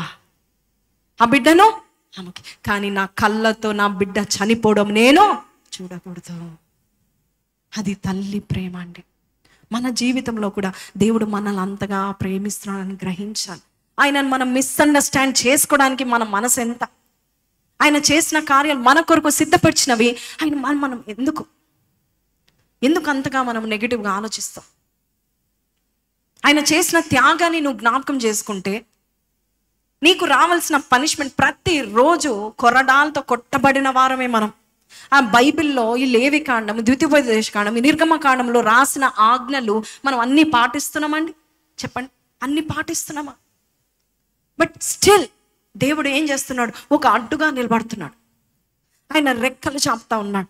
ఆ బిడ్డను ఆమెకి. కానీ నా కళ్ళతో నా బిడ్డ చనిపోవడం నేను చూడకూడదు. అది తల్లి ప్రేమ అండి. మన జీవితంలో కూడా దేవుడు మనల్ని అంతగా ప్రేమిస్తున్నాడని గ్రహించాలి. ఆయనను మనం మిస్అండర్స్టాండ్ చేసుకోవడానికి మన మనసు ఎంత, ఆయన చేసిన కార్యాలు మన కొరకు సిద్ధపరిచినవి ఆయన మనం ఎందుకు అంతగా మనం నెగిటివ్గా ఆలోచిస్తాం? ఆయన చేసిన త్యాగాన్ని నువ్వు జ్ఞాపకం చేసుకుంటే నీకు రావాల్సిన పనిష్మెంట్, ప్రతిరోజు కొరడాలతో కొట్టబడిన వారమే మనం. ఆ బైబిల్లో ఈ లేవి కాండం, ద్వితీయోపదేశ కాండం, ఈ నిర్గమకాండంలో రాసిన ఆజ్ఞలు మనం అన్నీ పాటిస్తున్నామండి? చెప్పండి, అన్నీ పాటిస్తున్నామా? బట్ స్టిల్ దేవుడు ఏం చేస్తున్నాడు? ఒక అడ్డుగా నిలబడుతున్నాడు. ఆయన రెక్కలు చాపుతా ఉన్నాడు.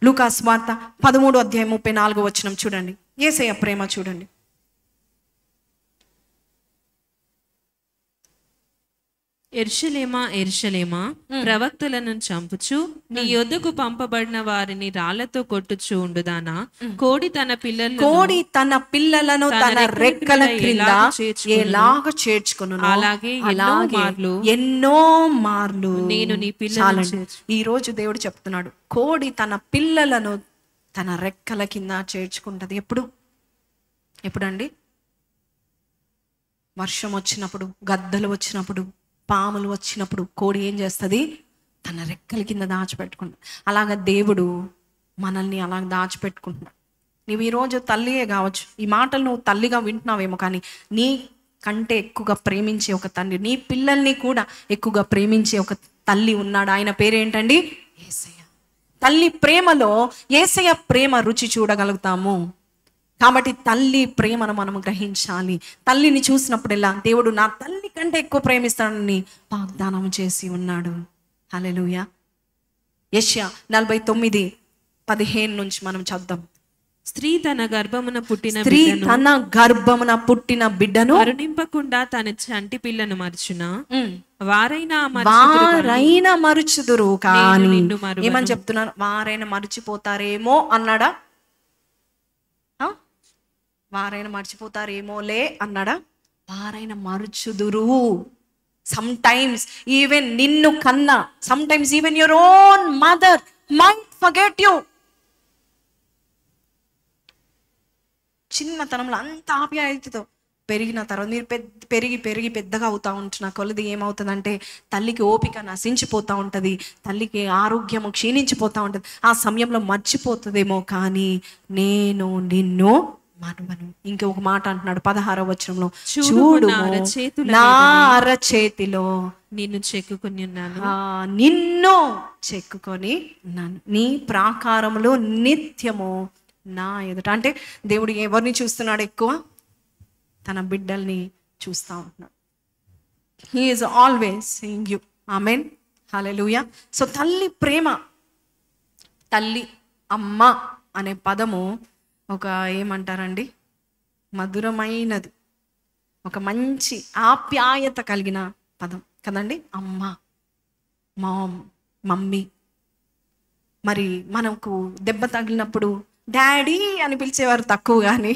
లూకా సువార్త 13:34 చూడండి. యేసయ్య ప్రేమ చూడండి. యెరూషలేమా యెరూషలేమా, ప్రవక్తలను చంపుచు నీ యొద్దకు పంపబడిన వారిని రాళ్లతో కొట్టుచు ఉండుదానా, కోడి తన పిల్లలను తన రెక్కల క్రింద ఎలాగ చేర్చుకును, అలాగే ఎన్నో మార్లు నేను నీ పిల్లలను. ఈ రోజు దేవుడు చెప్తున్నాడు, కోడి తన పిల్లలను తన రెక్కల కింద చేర్చుకుంటది. ఎప్పుడండి? వర్షం వచ్చినప్పుడు, గద్దలు వచ్చినప్పుడు, పాములు వచ్చినప్పుడు కోడి ఏం చేస్తుంది? తన రెక్కల కింద దాచిపెట్టుకుంటుంది. అలాగ దేవుడు మనల్ని అలా దాచిపెట్టుకుంటున్నాడు. నువ్వు ఈరోజు తల్లియే కావచ్చు, ఈ మాటలు నువ్వు తల్లిగా వింటున్నావేమో, కానీ నీ కంటే ఎక్కువగా ప్రేమించే ఒక తండ్రి, నీ పిల్లల్ని కూడా ఎక్కువగా ప్రేమించే ఒక తల్లి ఉన్నాడు. ఆయన పేరేంటండి? యేసయ్య. తల్లి ప్రేమలో యేసయ్య ప్రేమ రుచి చూడగలుగుతాము. కాబట్టి తల్లి ప్రేమను మనం గ్రహించాలి. తల్లిని చూసినప్పుడెల్లా దేవుడు నా తల్లి కంటే ఎక్కువ ప్రేమిస్తాడని వాగ్దానం చేసి ఉన్నాడు. హల్లెలూయా. యెషయా 49:15 నుంచి మనం చదువుదాం. స్త్రీ తన గర్భమున పుట్టిన బిడ్డను కరుణింపకుండా తన చంటి పిల్లను మరచునా, వారైనా మరుచుదురు కానీ ఏమని చెప్తున్నారు? వారైనా మర్చిపోతారేమో అన్నాడా? వారైనా మర్చిపోతారేమోలే అన్నాడా? వారైనా మరుచుదురు. సమ్టైమ్స్ ఈవెన్ నిన్ను కన్నా, sometimes even your own mother might forget you. చిన్నతనంలో అంత ఆప్యాయతతో పెరిగిన తర్వాత మీరు పెరిగి పెద్దగా అవుతూ ఉంటున్న కొలది ఏమవుతుందంటే తల్లికి ఓపిక నశించిపోతూ ఉంటుంది, తల్లికి ఆరోగ్యము క్షీణించిపోతూ ఉంటుంది. ఆ సమయంలో మర్చిపోతుందేమో, కానీ నేను నిన్ను మరువను. ఇంకొక మాట అంటున్నాడు 16వ వచనంలో, చూడు నా అరచేతిలో నిన్ను చెక్కుకొని ఉన్నాను, నీ ప్రాకారములో నిత్యము నా ఎదుట. అంటే దేవుడు ఎవరిని చూస్తున్నాడు? ఎక్కువ తన బిడ్డల్ని చూస్తూ ఉంటున్నాడు. He is always seeing you. Amen, hallelujah. So తల్లి ప్రేమ, తల్లి అమ్మ అనే పదము ఒక ఏమంటారండి, మధురమైనది, ఒక మంచి ఆప్యాయత కలిగిన పదం కదండి. అమ్మ, మామ్, మమ్మీ. మరి మనకు దెబ్బ తగిలినప్పుడు డాడీ అని పిలిచేవారు తక్కువ, కానీ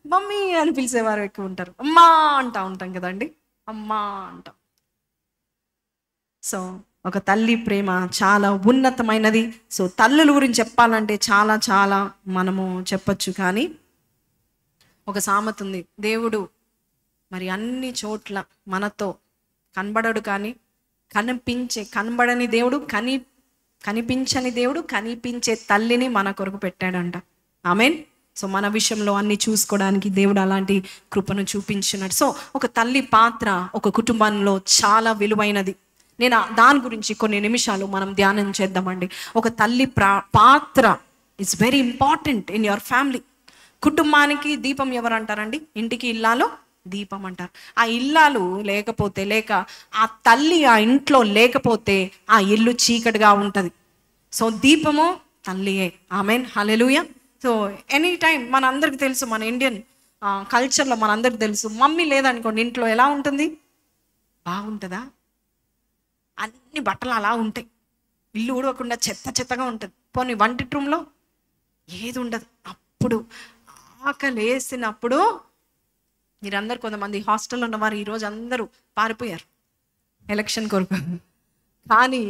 మమ్మీ అని పిలిచేవారు ఎక్కువ ఉంటారు. అమ్మా అంటూ ఉంటాం కదండి, అమ్మా అంటాం. సో ఒక తల్లి ప్రేమ చాలా ఉన్నతమైనది. సో తల్లుల గురించి చెప్పాలంటే చాలా చాలా మనము చెప్పచ్చు, కానీ ఒక సామెత ఉంది, దేవుడు మరి అన్ని చోట్ల మనతో కనబడడు, కానీ కనబడని దేవుడు, కనిపించని దేవుడు కనిపించే తల్లిని మన కొరకు పెట్టాడంట. ఆమెన్. సో మన విషయంలో అన్ని చూసుకోవడానికి దేవుడు అలాంటి కృపను చూపించినాడు. సో ఒక తల్లి పాత్ర ఒక కుటుంబంలో చాలా విలువైనది. నేను దాని గురించి కొన్ని నిమిషాలు మనం ధ్యానం చేద్దామండి. ఒక తల్లి పాత్ర it's very important in your family. కుటుంబానికి దీపం ఎవరు అంటారండి? ఇంటికి ఇల్లాలు దీపం అంటారు. ఆ ఇల్లాలు లేక ఆ తల్లి ఆ ఇంట్లో లేకపోతే ఆ ఇల్లు చీకటిగా ఉంటుంది. సో దీపము తల్లియే. ఆమెన్, హల్లెలూయా. సో ఎనీ టైం మనందరికి తెలుసు, మన ఇండియన్ కల్చర్లో మనందరికి తెలుసు, మమ్మీ లేదనుకోండి ఇంట్లో ఎలా ఉంటుంది? బాగుంటుందా? అన్ని బట్టలు అలా ఉంటాయి, ఇల్లు ఊడవకుండా చెత్తగా ఉంటుంది. పోనీ వంట రూమ్లో ఏది ఉండదు. అప్పుడు ఆకలి వేసినప్పుడు, మీరందరూ కొంతమంది హాస్టల్లో ఉన్నవారు ఈరోజు అందరూ పారిపోయారు ఎలక్షన్ కొరకు. కానీ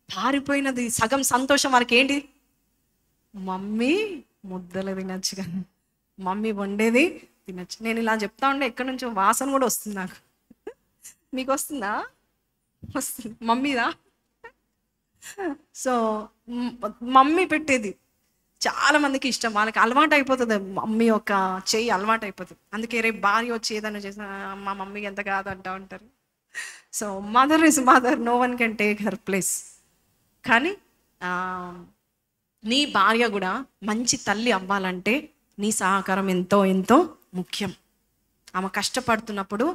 పారిపోయినది సగం సంతోషం వారికి ఏంటి? మమ్మీ ముద్దలు తినచ్చు, కానీ మమ్మీ వండేది తినచ్చు. నేను ఇలా చెప్తా ఉంటే ఎక్కడి నుంచో వాసన కూడా వస్తుంది నాకు. మీకు వస్తుందా? వస్తుంది. మమ్మీదా? సో మమ్మీ పెట్టేది చాలా మందికి ఇష్టం, వాళ్ళకి అలవాటు అయిపోతుంది. మమ్మీ ఒక చెయ్యి అలవాటు అయిపోతుంది. అందుకే రేపు భార్య వచ్చి ఏదైనా చేసిన మా మమ్మీకి ఎంత కాదు అంటూ ఉంటారు. So mother is mother, no one can take her place. కానీ నీ భార్య కూడా మంచి తల్లి అవ్వాలంటే నీ సహకారం ఎంతో ఎంతో ముఖ్యం. ఆమె కష్టపడుతున్నప్పుడు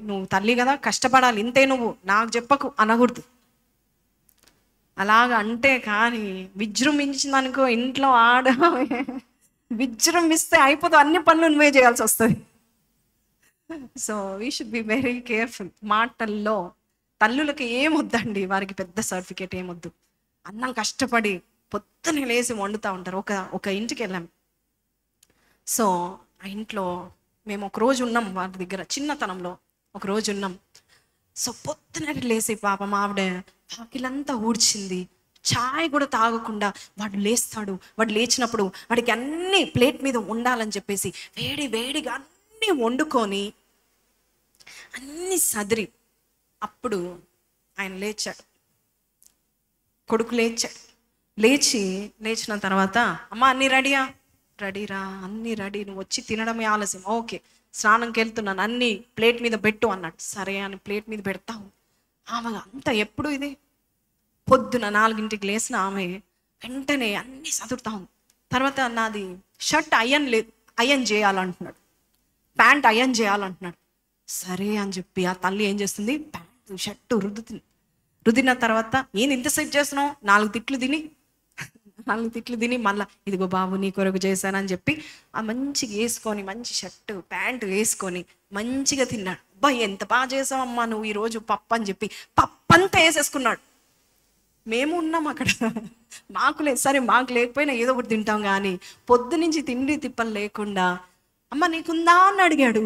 నువ్వు తల్లి కదా, కష్టపడాలి, ఇంతే, నువ్వు నాకు చెప్పకు అనకూడదు. అలాగ అంటే కానీ విజృంభించిందనుకో ఇంట్లో విజృంభిస్తే అయిపోతుంది, అన్ని పనులు నువ్వే చేయాల్సి వస్తుంది. So we should be very careful. మాటల్లో తల్లులకి ఏమొద్దండి, వారికి పెద్ద సర్టిఫికేట్ ఏమొద్దు. అన్నం కష్టపడి పొద్దునే లేసి వండుతూ ఉంటారు. ఒక ఇంటికి వెళ్ళాం. సో ఆ ఇంట్లో మేము ఒకరోజు ఉన్నాం వారి దగ్గర, చిన్నతనంలో ఒకరోజు ఉన్నాం. సో పొద్దున లేసి పాపం ఆవిడ వాకిలంతా ఊడ్చింది, చాయ్ కూడా తాగకుండా వాడు లేస్తాడు. వాడు లేచినప్పుడు వాడికి అన్నీ ప్లేట్ మీద ఉండాలని చెప్పేసి వేడిగా అన్నీ వండుకొని అన్నీ సదిరి, అప్పుడు ఆయన లేచాడు, కొడుకు లేచాడు. లేచిన తర్వాత, అమ్మ అన్నీ రెడీయా? రెడీరా, అన్నీ రెడీ, నువ్వు వచ్చి తినడమే ఆలస్యం. ఓకే, స్నానంకి వెళ్తున్నాను, అన్నీ ప్లేట్ మీద పెట్టు అన్నాడు. సరే అని ప్లేట్ మీద పెడతావు. ఆమె అంతా ఎప్పుడు ఇది పొద్దున 4ంటికి లేసిన ఆమె వెంటనే అన్నీ చదువుతా ఉంది. తర్వాత నాది షర్ట్ అయన్ చేయాలంటున్నాడు, ప్యాంట్ అయన్ చేయాలంటున్నాడు. సరే అని చెప్పి ఆ తల్లి ఏం చేస్తుంది, ప్యాంటు షర్టు రుద్దిన తర్వాత, ఏంది ఇంతసేపు చేస్తున్నావు? 4 తిట్లు తిని మళ్ళీ ఇదిగో బాబు నీ కొరకు చేశానని చెప్పి ఆ మంచిగా వేసుకొని, మంచి షర్టు ప్యాంటు వేసుకొని మంచిగా తిన్నాడు. అబ్బా ఎంత బాగా చేసావమ్మా నువ్వు ఈరోజు పప్పు అని చెప్పి పప్పంతా వేసేసుకున్నాడు. మేము ఉన్నాం అక్కడ, మాకు లేదు. సరే మాకు లేకపోయినా ఏదో ఒకటి తింటాం, కానీ పొద్దు నుంచి తిండి తిప్పలు లేకుండా అమ్మ నీకుందా అని అడిగాడు.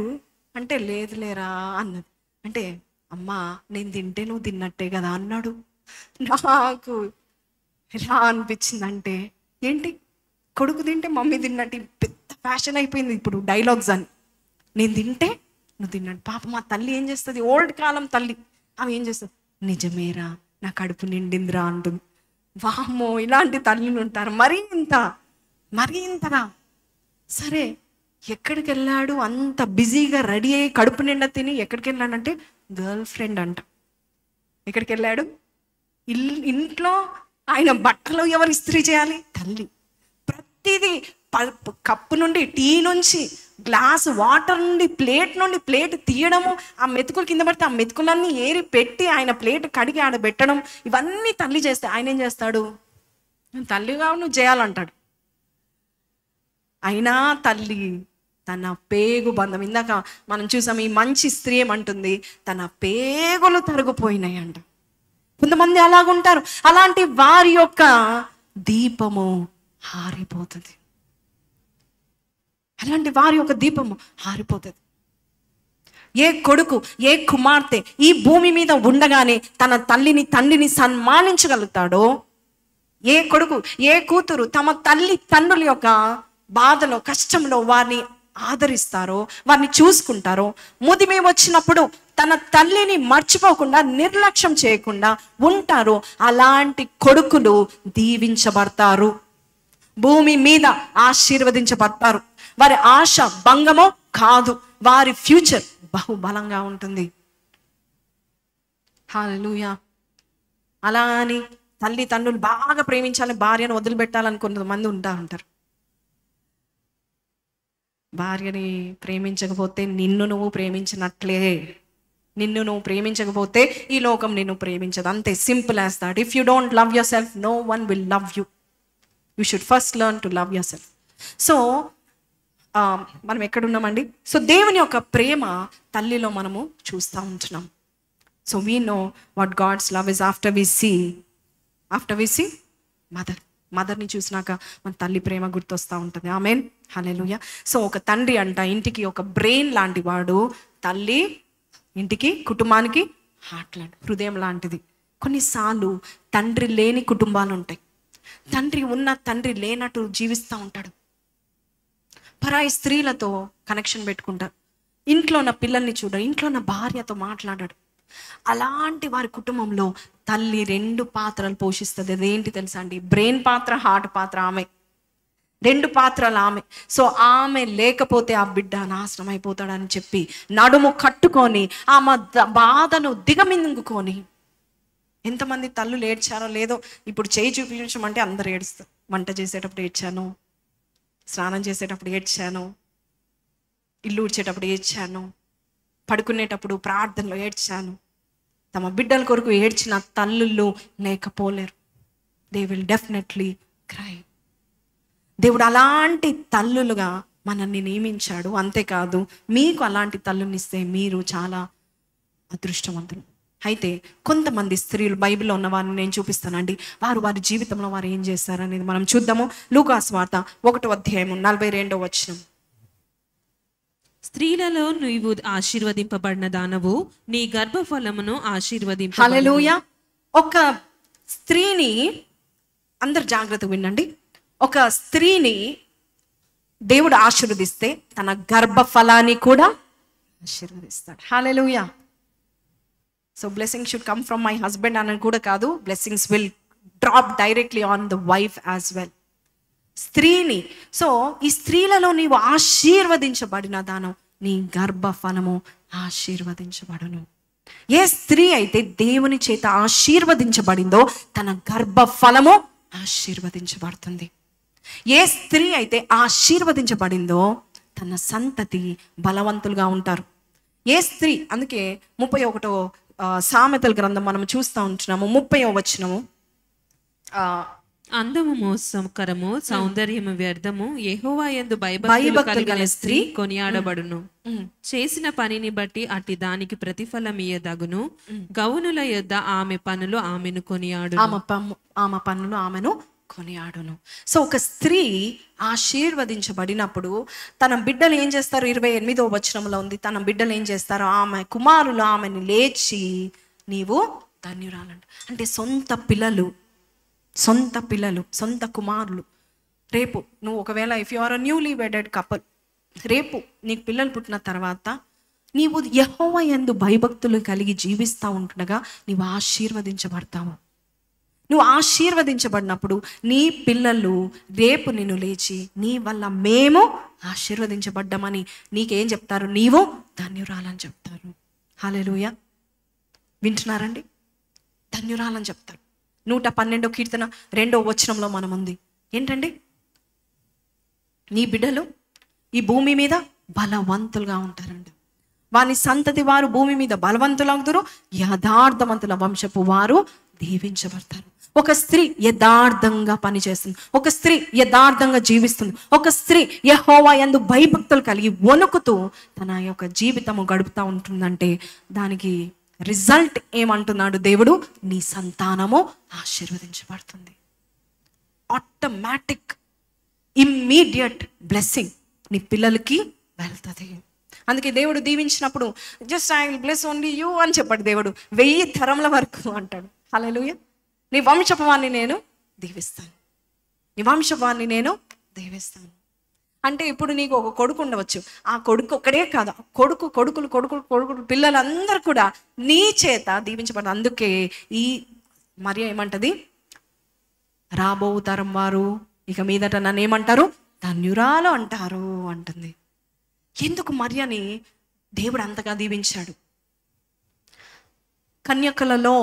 అంటే లేదు లేరా అన్నది. అంటే అమ్మా నేను తింటే నువ్వు తిన్నట్టే కదా అన్నాడు. నాకు ఎలా అనిపించింది అంటే, ఏంటి కొడుకు తింటే మమ్మీ తిన్నట్టు పెద్ద ఫ్యాషన్ అయిపోయింది ఇప్పుడు డైలాగ్స్ అని. నేను తింటే నువ్వు తిన్నాడు. పాప మా తల్లి ఏం చేస్తుంది, ఓల్డ్ కాలం తల్లి, ఆమె ఏం చేస్తుంది, నిజమేరా నా కడుపు నిండిందిరా అంటుంది. వామ్మో ఇలాంటి తల్లులు ఉంటారు, మరీ ఇంతగా. సరే ఎక్కడికి వెళ్ళాడు అంత బిజీగా రెడీ అయ్యి కడుపు నిండా తిని? ఎక్కడికి వెళ్ళాడంటే గర్ల్ ఫ్రెండ్ అంట. ఎక్కడికి వెళ్ళాడు? ఇంట్లో ఆయన బట్టలు ఎవరు ఇస్త్రీ చేయాలి? తల్లి. ప్రతిదీ కప్పు నుండి, టీ నుంచి, గ్లాస్ వాటర్ నుండి, ప్లేట్ తీయడము, ఆ మెతుకులు కింద పడితే ఆ మెతుకులన్నీ ఏరి పెట్టి ఆయన ప్లేట్ కడిగి ఆడ పెట్టడం, ఇవన్నీ తల్లి చేస్తే ఆయన ఏం చేస్తాడు? తల్లిగా నువ్వు చేయాలంటాడు. అయినా తల్లి తన పేగు బంధం, ఇందాక మనం చూసాం ఈ మంచి స్త్రీ ఏమంటుంది, తన పేగులు తరుగుపోయినాయి అంట. కొంతమంది అలాగుంటారు. అలాంటి వారి యొక్క దీపము ఆరిపోతుంది. అలాంటి వారి యొక్క దీపము ఆరిపోతుంది. ఏ కొడుకు, ఏ కుమార్తె ఈ భూమి మీద ఉండగానే తన తల్లిని తండ్రిని సన్మానించగలుగుతాడో, ఏ కొడుకు, ఏ కూతురు తమ తల్లి తండ్రుల యొక్క బాధలో, కష్టంలో వారిని ఆదరిస్తారో, వారిని చూసుకుంటారో, ముదిమి వచ్చినప్పుడు తన తల్లిని మర్చిపోకుండా, నిర్లక్ష్యం చేయకుండా ఉంటారో, అలాంటి కొడుకులు దీవించబడతారు, భూమి మీద ఆశీర్వదించబడతారు. వారి ఆశ భంగమో కాదు, వారి ఫ్యూచర్ బహుబలంగా ఉంటుంది. హల్లెలూయా. అలా అని తల్లిదండ్రులు బాగా ప్రేమించాలని భార్యను వదిలిపెట్టాలని కొంతమంది ఉంటారు. భార్యని ప్రేమించకపోతే నిన్ను నువ్వు ప్రేమించినట్లే. నిన్ను నువ్వు ప్రేమించకపోతే ఈ లోకం నిన్ను ప్రేమించదు. అంతే, simple as that. If you don't love yourself, no one will love you. You should first learn to love yourself. So మనం ఎక్కడున్నామండి? సో దేవుని యొక్క ప్రేమ తల్లిలో మనము చూస్తూ ఉంటున్నాం. So we know what God's love is after we see after we see మదర్ని చూసినాక మన తల్లి ప్రేమ గుర్తొస్తూ ఉంటుంది. ఆమేన్, హల్లెలూయా. సో ఒక తండ్రి అంట ఇంటికి ఒక బ్రెయిన్ లాంటి వాడు, తల్లి ఇంటికి కుటుంబానికి హార్ట్ లాంటి హృదయం లాంటిది. కొన్నిసార్లు తండ్రి లేని కుటుంబాలు ఉంటాయి. తండ్రి ఉన్న తండ్రి లేనట్టు జీవిస్తూ ఉంటాడు. పరాయి స్త్రీలతో కనెక్షన్ పెట్టుకుంటారు. ఇంట్లో ఉన్న పిల్లల్ని చూడరు, ఇంట్లో ఉన్న భార్యతో మాట్లాడాడు. అలాంటి వారి కుటుంబంలో తల్లి 2 పాత్రలు పోషిస్తుంది. అదేంటి తెలుసా అండి? బ్రెయిన్ పాత్ర, హార్ట్ పాత్ర. ఆమె 2 పాత్రలు ఆమె. సో ఆమె లేకపోతే ఆ బిడ్డ నాశనం అయిపోతాడని చెప్పి నడుము కట్టుకొని ఆమె బాధను దిగమింగుకొని, ఎంతమంది తల్లులు ఏడ్చారో లేదో ఇప్పుడు చేయి చూపించమంటే అందరు ఏడుస్తారు. వంట చేసేటప్పుడు ఏడ్చాను, స్నానం చేసేటప్పుడు ఏడ్చాను, ఇల్లు ఊడ్చేటప్పుడు ఏడ్చాను, పడుకునేటప్పుడు ప్రార్థనలో ఏడ్చాను. తమ బిడ్డల కొరకు ఏడ్చిన తల్లులు లేకపోలేరు. They will definitely cry. దేవుడు అలాంటి తల్లులుగా మనల్ని నియమించాడు. అంతేకాదు మీకు అలాంటి తల్లుని ఇస్తే మీరు చాలా అదృష్టవంతులు. అయితే కొంతమంది స్త్రీలు బైబిల్లో ఉన్న వారిని నేను చూపిస్తానండి. వారి జీవితంలో వారు ఏం చేస్తారనేది మనం చూద్దాము. లూకాసు వార్త 1వ అధ్యాయము 42వ వచనం. స్త్రీలలో నీవు ఆశీర్వదింపబడిన దానవు, నీ గర్భఫలమును ఆశీర్వదింప. హల్లెలూయా. ఒక స్త్రీని, అందరు జాగ్రత్తగా వినండి, ఒక స్త్రీని దేవుడు ఆశీర్వదిస్తే తన గర్భఫలాన్ని కూడా ఆశీర్వదిస్తాడు. Hallelujah. So blessing should come from my husband అని కూడా కాదు, blessings will drop directly on the wife as well. స్త్రీని, సో ఈ స్త్రీలలో నీవు ఆశీర్వదించబడిన దానం, నీ గర్భఫలము ఆశీర్వదించబడును. ఏ స్త్రీ అయితే దేవుని చేత ఆశీర్వదించబడిందో తన గర్భఫలము ఆశీర్వదించబడుతుంది. ఏ స్త్రీ అయితే ఆశీర్వదించబడిందో తన సంతతి బలవంతులుగా ఉంటారు. ఏ స్త్రీ, అందుకే 31వ సామెతల గ్రంథం మనం చూస్తూ ఉంటున్నాము. 30వ వచనము, అందము మోసకరము, సౌందర్యము వ్యర్థము, యెహోవా యందు భయభక్తులు కలిగిన స్త్రీ కొనియాడబడును. చేసిన పనిని బట్టి అట్టి దానికి ప్రతిఫలం ఇయ్యదగును. గౌనుల యొద్ద ఆమె పనులు ఆమెను కొనియాడు. ఆమె పనులు ఆమెను కొనియాడును. సో ఒక స్త్రీ ఆశీర్వదించబడినప్పుడు తన బిడ్డలు ఏం చేస్తారు? 28వ వచనంలో ఉంది, తన బిడ్డలు ఏం చేస్తారు? ఆమె కుమారులు ఆమెను లేచి నీవు ధన్యురాలంట. అంటే సొంత పిల్లలు, సొంత కుమారులు. రేపు నువ్వు ఒకవేళ if you are a newly wedded couple, రేపు నీకు పిల్లలు పుట్టిన తర్వాత నీవు యెహోవా యందు భయభక్తులు కలిగి జీవిస్తూ ఉంటుండగా నీవు ఆశీర్వదించబడతావు. నువ్వు ఆశీర్వదించబడినప్పుడు నీ పిల్లలు రేపు నిన్ను లేచి నీ వల్ల మేము ఆశీర్వదించబడ్డామని నీకేం చెప్తారు? నీవు ధన్యురాలని చెప్తారు. హల్లెలూయా. వింటున్నారండి? ధన్యురాలని చెప్తారు. 112వ కీర్తన 2వ వచనంలో మనం ఉంది. ఏంటండి? నీ బిడ్డలు ఈ భూమి మీద బలవంతులుగా ఉంటారండి. వాని సంతతి వారు భూమి మీద బలవంతులవుతారు, యథార్థవంతుల వంశపు వారు దీవించబడతారు. ఒక స్త్రీ యథార్థంగా పనిచేస్తుంది, ఒక స్త్రీ యథార్థంగా జీవిస్తుంది, ఒక స్త్రీ యెహోవా యందు భయభక్తులు కలిగి వణుకుతూ తన యొక్క జీవితము గడుపుతూ ఉంటుందంటే దానికి రిజల్ట్ ఏమంటున్నాడు దేవుడు? నీ సంతానము ఆశీర్వదించబడుతుంది. ఆటోమేటిక్ ఇమ్మీడియట్ బ్లెస్సింగ్ నీ పిల్లలకి వెళ్తుంది. అందుకే దేవుడు దీవించినప్పుడు just I will bless only you అని చెప్పాడు దేవుడు. 1000 తరముల వరకు అంటాడు. హల్లెలూయా. నీ వంశవాన్ని నేను దీవిస్తాను, నీ వంశవాన్ని నేను దీవిస్తాను. అంటే ఇప్పుడు నీకు ఒక కొడుకు ఉండవచ్చు, ఆ కొడుకు ఒక్కడే కాదు, కొడుకులు పిల్లలందరూ కూడా నీ చేత దీవించబడతారు. అందుకే ఈ మరియ ఏమంటది? రాబో తరం వారు ఇక మీదట నన్ను ఏమంటారు? ధన్యురాలు అంటారు అంటుంది. ఎందుకు మరియని దేవుడు అంతగా దీవించాడు? కన్యకలలో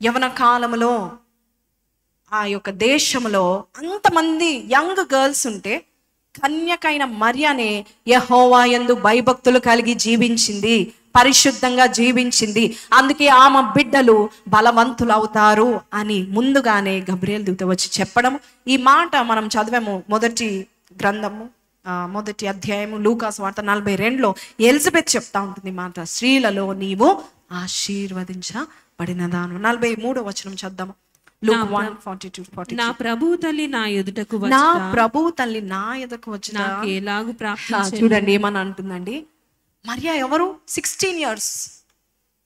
యవన కాలంలో ఆ యొక్క దేశంలో అంతమంది యంగ్ గర్ల్స్ ఉంటే కన్యకైన మరియనే యెహోవా యందు భయభక్తులు కలిగి జీవించింది, పరిశుద్ధంగా జీవించింది. అందుకే ఆమె బిడ్డలు బలవంతులు అవుతారు అని ముందుగానే గబ్రియేలు దూత వచ్చి చెప్పడం. ఈ మాట మనం చదివాము మొదటి గ్రంథము 1వ అధ్యాయము లూకాసు వార్త 42లో ఎలిజబెత్ చెప్తా ఉంటుంది మాట, స్త్రీలలో నీవు ఆశీర్వదించబడినదాను. 43వ వచనం చద్దాము. Luke 1:42-43. నా ప్రభువు తల్లి నా ఎదుటకు నా వచ్చుట ప్రభువు తల్లి నా ఎదుకు వచ్చిన నాకు ఎలాగు ప్రాప్తి చూడండి ఏమని అంటుందండి. మరియా ఎవరు? 16 years.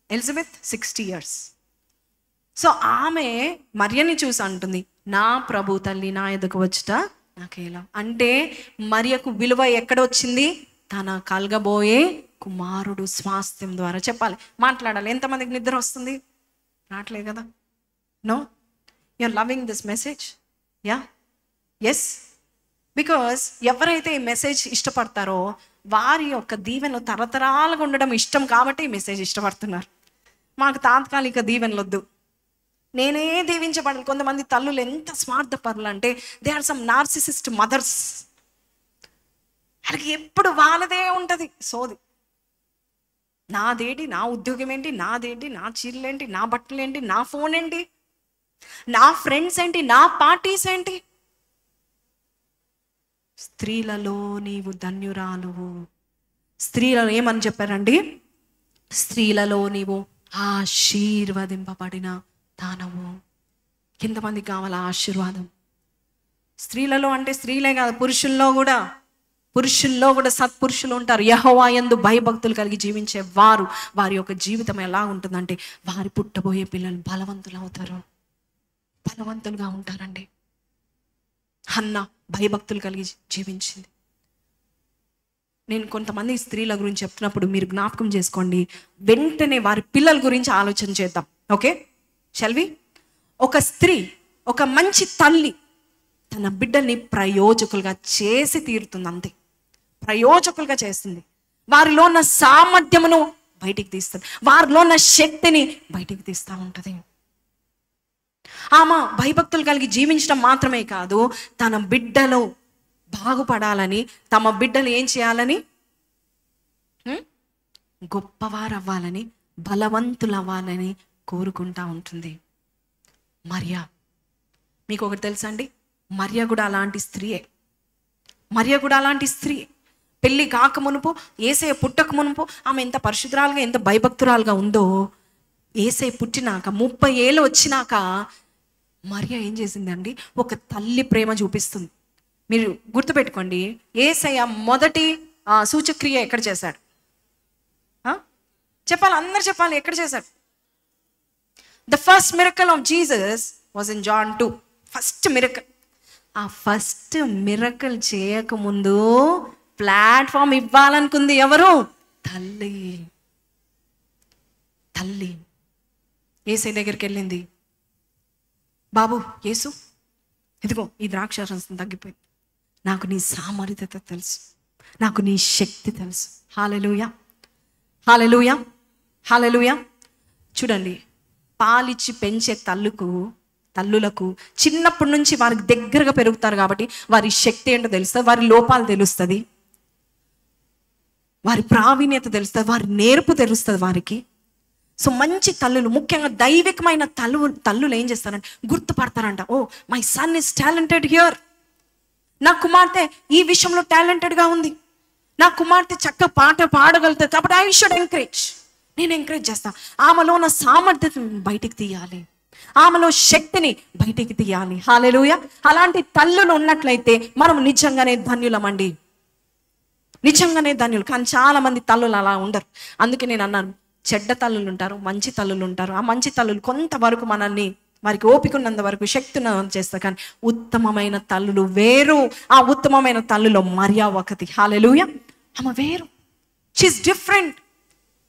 Elizabeth 60 years. సో ఆమె మరియని చూసి అంటుంది, నా ప్రభు తల్లి నా ఎదుకు వచ్చుట నాకేలా. అంటే మరియకు విలువ ఎక్కడ వచ్చింది? తన కలగబోయే కుమారుడు స్వాస్థ్యం ద్వారా. చెప్పాలి, మాట్లాడాలి. ఎంతమందికి నిద్ర వస్తుంది? రావట్లేదు కదా? No, you're loving this message. Yeah, yes. Because ఎవరైతే ఈ మెసేజ్ ఇష్టపడతారో వారి యొక్క దీవెనలు తరతరాలుగా ఉండడం ఇష్టం కాబట్టి ఈ మెసేజ్ ఇష్టపడుతున్నారు. మాకు తాత్కాలిక దీవెనలు వద్దు, నేనే దీవించబడాలి. కొంతమంది తల్లులు ఎంత స్వార్థపరులు అంటే they are some narcissist mothers. వాళ్ళకి ఎప్పుడు వాళ్ళదే ఉంటుంది సోది. నాదేంటి, నా ఉద్యోగం ఏంటి, నాదేంటి, నా చీరలేంటి, నా బట్టలు ఏంటి, నా ఫోన్ ఏంటి, నా ఫ్రెండ్స్ ఏంటి, నా పార్టీస్ ఏంటి. స్త్రీలలో నీవు ధన్యురాలువు. స్త్రీలలో ఏమని చెప్పారండి? స్త్రీలలో నీవు ఆశీర్వదింపబడిన దానవు. ఎంతమందికి కావాలా ఆశీర్వాదం? స్త్రీలలో అంటే స్త్రీలే కాదు, పురుషుల్లో కూడా సత్పురుషులు ఉంటారు. యెహోవా యందు భయభక్తులు కలిగి జీవించే వారి యొక్క జీవితం ఎలా ఉంటుందంటే వారి పుట్టబోయే పిల్లలు బలవంతులు అవుతారు, బలవంతులుగా ఉంటారండి. హన్నా భయభక్తులు కలిగి జీవించింది. నేను కొంతమంది స్త్రీల గురించి చెప్తున్నప్పుడు మీరు జ్ఞాపకం చేసుకోండి, వెంటనే వారి పిల్లల గురించి ఆలోచన చేద్దాం. Okay, shall we? ఒక స్త్రీ, ఒక మంచి తల్లి తన బిడ్డల్ని ప్రయోజకులుగా చేసి తీరుతుంది. అంతే, ప్రయోజకులుగా చేస్తుంది. వారిలో ఉన్న సామర్థ్యమును బయటికి తీస్తుంది, వారిలో ఉన్న శక్తిని బయటికి తీస్తూ ఉంటుంది. ఆమె భయభక్తులు కలిగి జీవించడం మాత్రమే కాదు, తన బిడ్డలు బాగుపడాలని, తమ బిడ్డలు ఏం చేయాలని? గొప్పవారు అవ్వాలని, బలవంతులు అవ్వాలని కోరుకుంటా ఉంటుంది. మరియా, మీకు ఒకటి తెలుసా అండి? మరియా కూడా అలాంటి స్త్రీయే. మరియా కూడా అలాంటి స్త్రీ. పెళ్ళి కాక మునుపు, యేసయ్య పుట్టక మునుపు ఆమె ఎంత పరిశుద్ధరాలుగా, ఎంత భయభక్తురాలుగా ఉందో, యేసయ్య పుట్టినాక 30 ఏళ్ళు వచ్చినాక మరియా ఏం చేసిందండి? ఒక తల్లి ప్రేమ చూపిస్తుంది. మీరు గుర్తుపెట్టుకోండి, యేసయ్య మొదటి సూచక్రియ ఎక్కడ చేశాడు? చెప్పాలి, అందరు చెప్పాలి, ఎక్కడ చేశాడు? The first miracle of Jesus was in John 2. First miracle. ఆ ఫస్ట్ మిరకల్ చేయకముందు ప్లాట్ఫామ్ ఇవ్వాలనుకుంది ఎవరు? తల్లి. తల్లి యేసయ్య దగ్గరికి వెళ్ళింది, బాబు యేసు, ఇదిగో ఈ ద్రాక్షారసం తగ్గిపోయింది, నాకు నీ సామర్థ్యత తెలుసు, నాకు నీ శక్తి తెలుసు. హల్లెలూయా, హల్లెలూయా, హల్లెలూయా. చూడండి, పాలిచ్చి పెంచే తల్లులకు చిన్నప్పటి నుంచి వారికి దగ్గరగా పెరుగుతారు కాబట్టి వారి శక్తి ఏంటో తెలుస్తుంది, వారి లోపాలు తెలుస్తుంది, వారి ప్రావీణ్యత తెలుస్తుంది, వారి నేర్పు తెలుస్తుంది వారికి. సో మంచి తల్లులు, ముఖ్యంగా దైవికమైన తల్లులు ఏం చేస్తారంటే గుర్తుపడతారంట, oh my son is talented here, నా కుమార్తె ఈ విషయంలో టాలెంటెడ్గా ఉంది, నా కుమార్తె చక్కగా పాట పాడగలుగుతుంది కాబట్టి ఐ షుడ్ ఎంకరేజ్, నేను ఎంకరేజ్ చేస్తాను. ఆమెలో ఉన్న సామర్థ్యతను బయటికి తీయాలి, ఆమెలో శక్తిని బయటికి తీయాలి. హల్లెలూయా. అలాంటి తల్లులు ఉన్నట్లయితే మనం నిజంగానే ధన్యులమండి, నిజంగానే ధన్యులు. కానీ చాలా మంది తల్లులు అలా ఉండరు. అందుకే నేను అన్నాను, చెడ్డ తల్లులు ఉంటారు, మంచి తల్లులు ఉంటారు. ఆ మంచి తల్లులు కొంతవరకు మనల్ని, వారికి ఓపిక ఉన్నంత వరకు శక్తి చేస్తారు, కానీ ఉత్తమమైన తల్లులు వేరు. ఆ ఉత్తమమైన తల్లులో మరియా ఒకటి. హల్లెలూయా. ఆమె వేరు, she's different.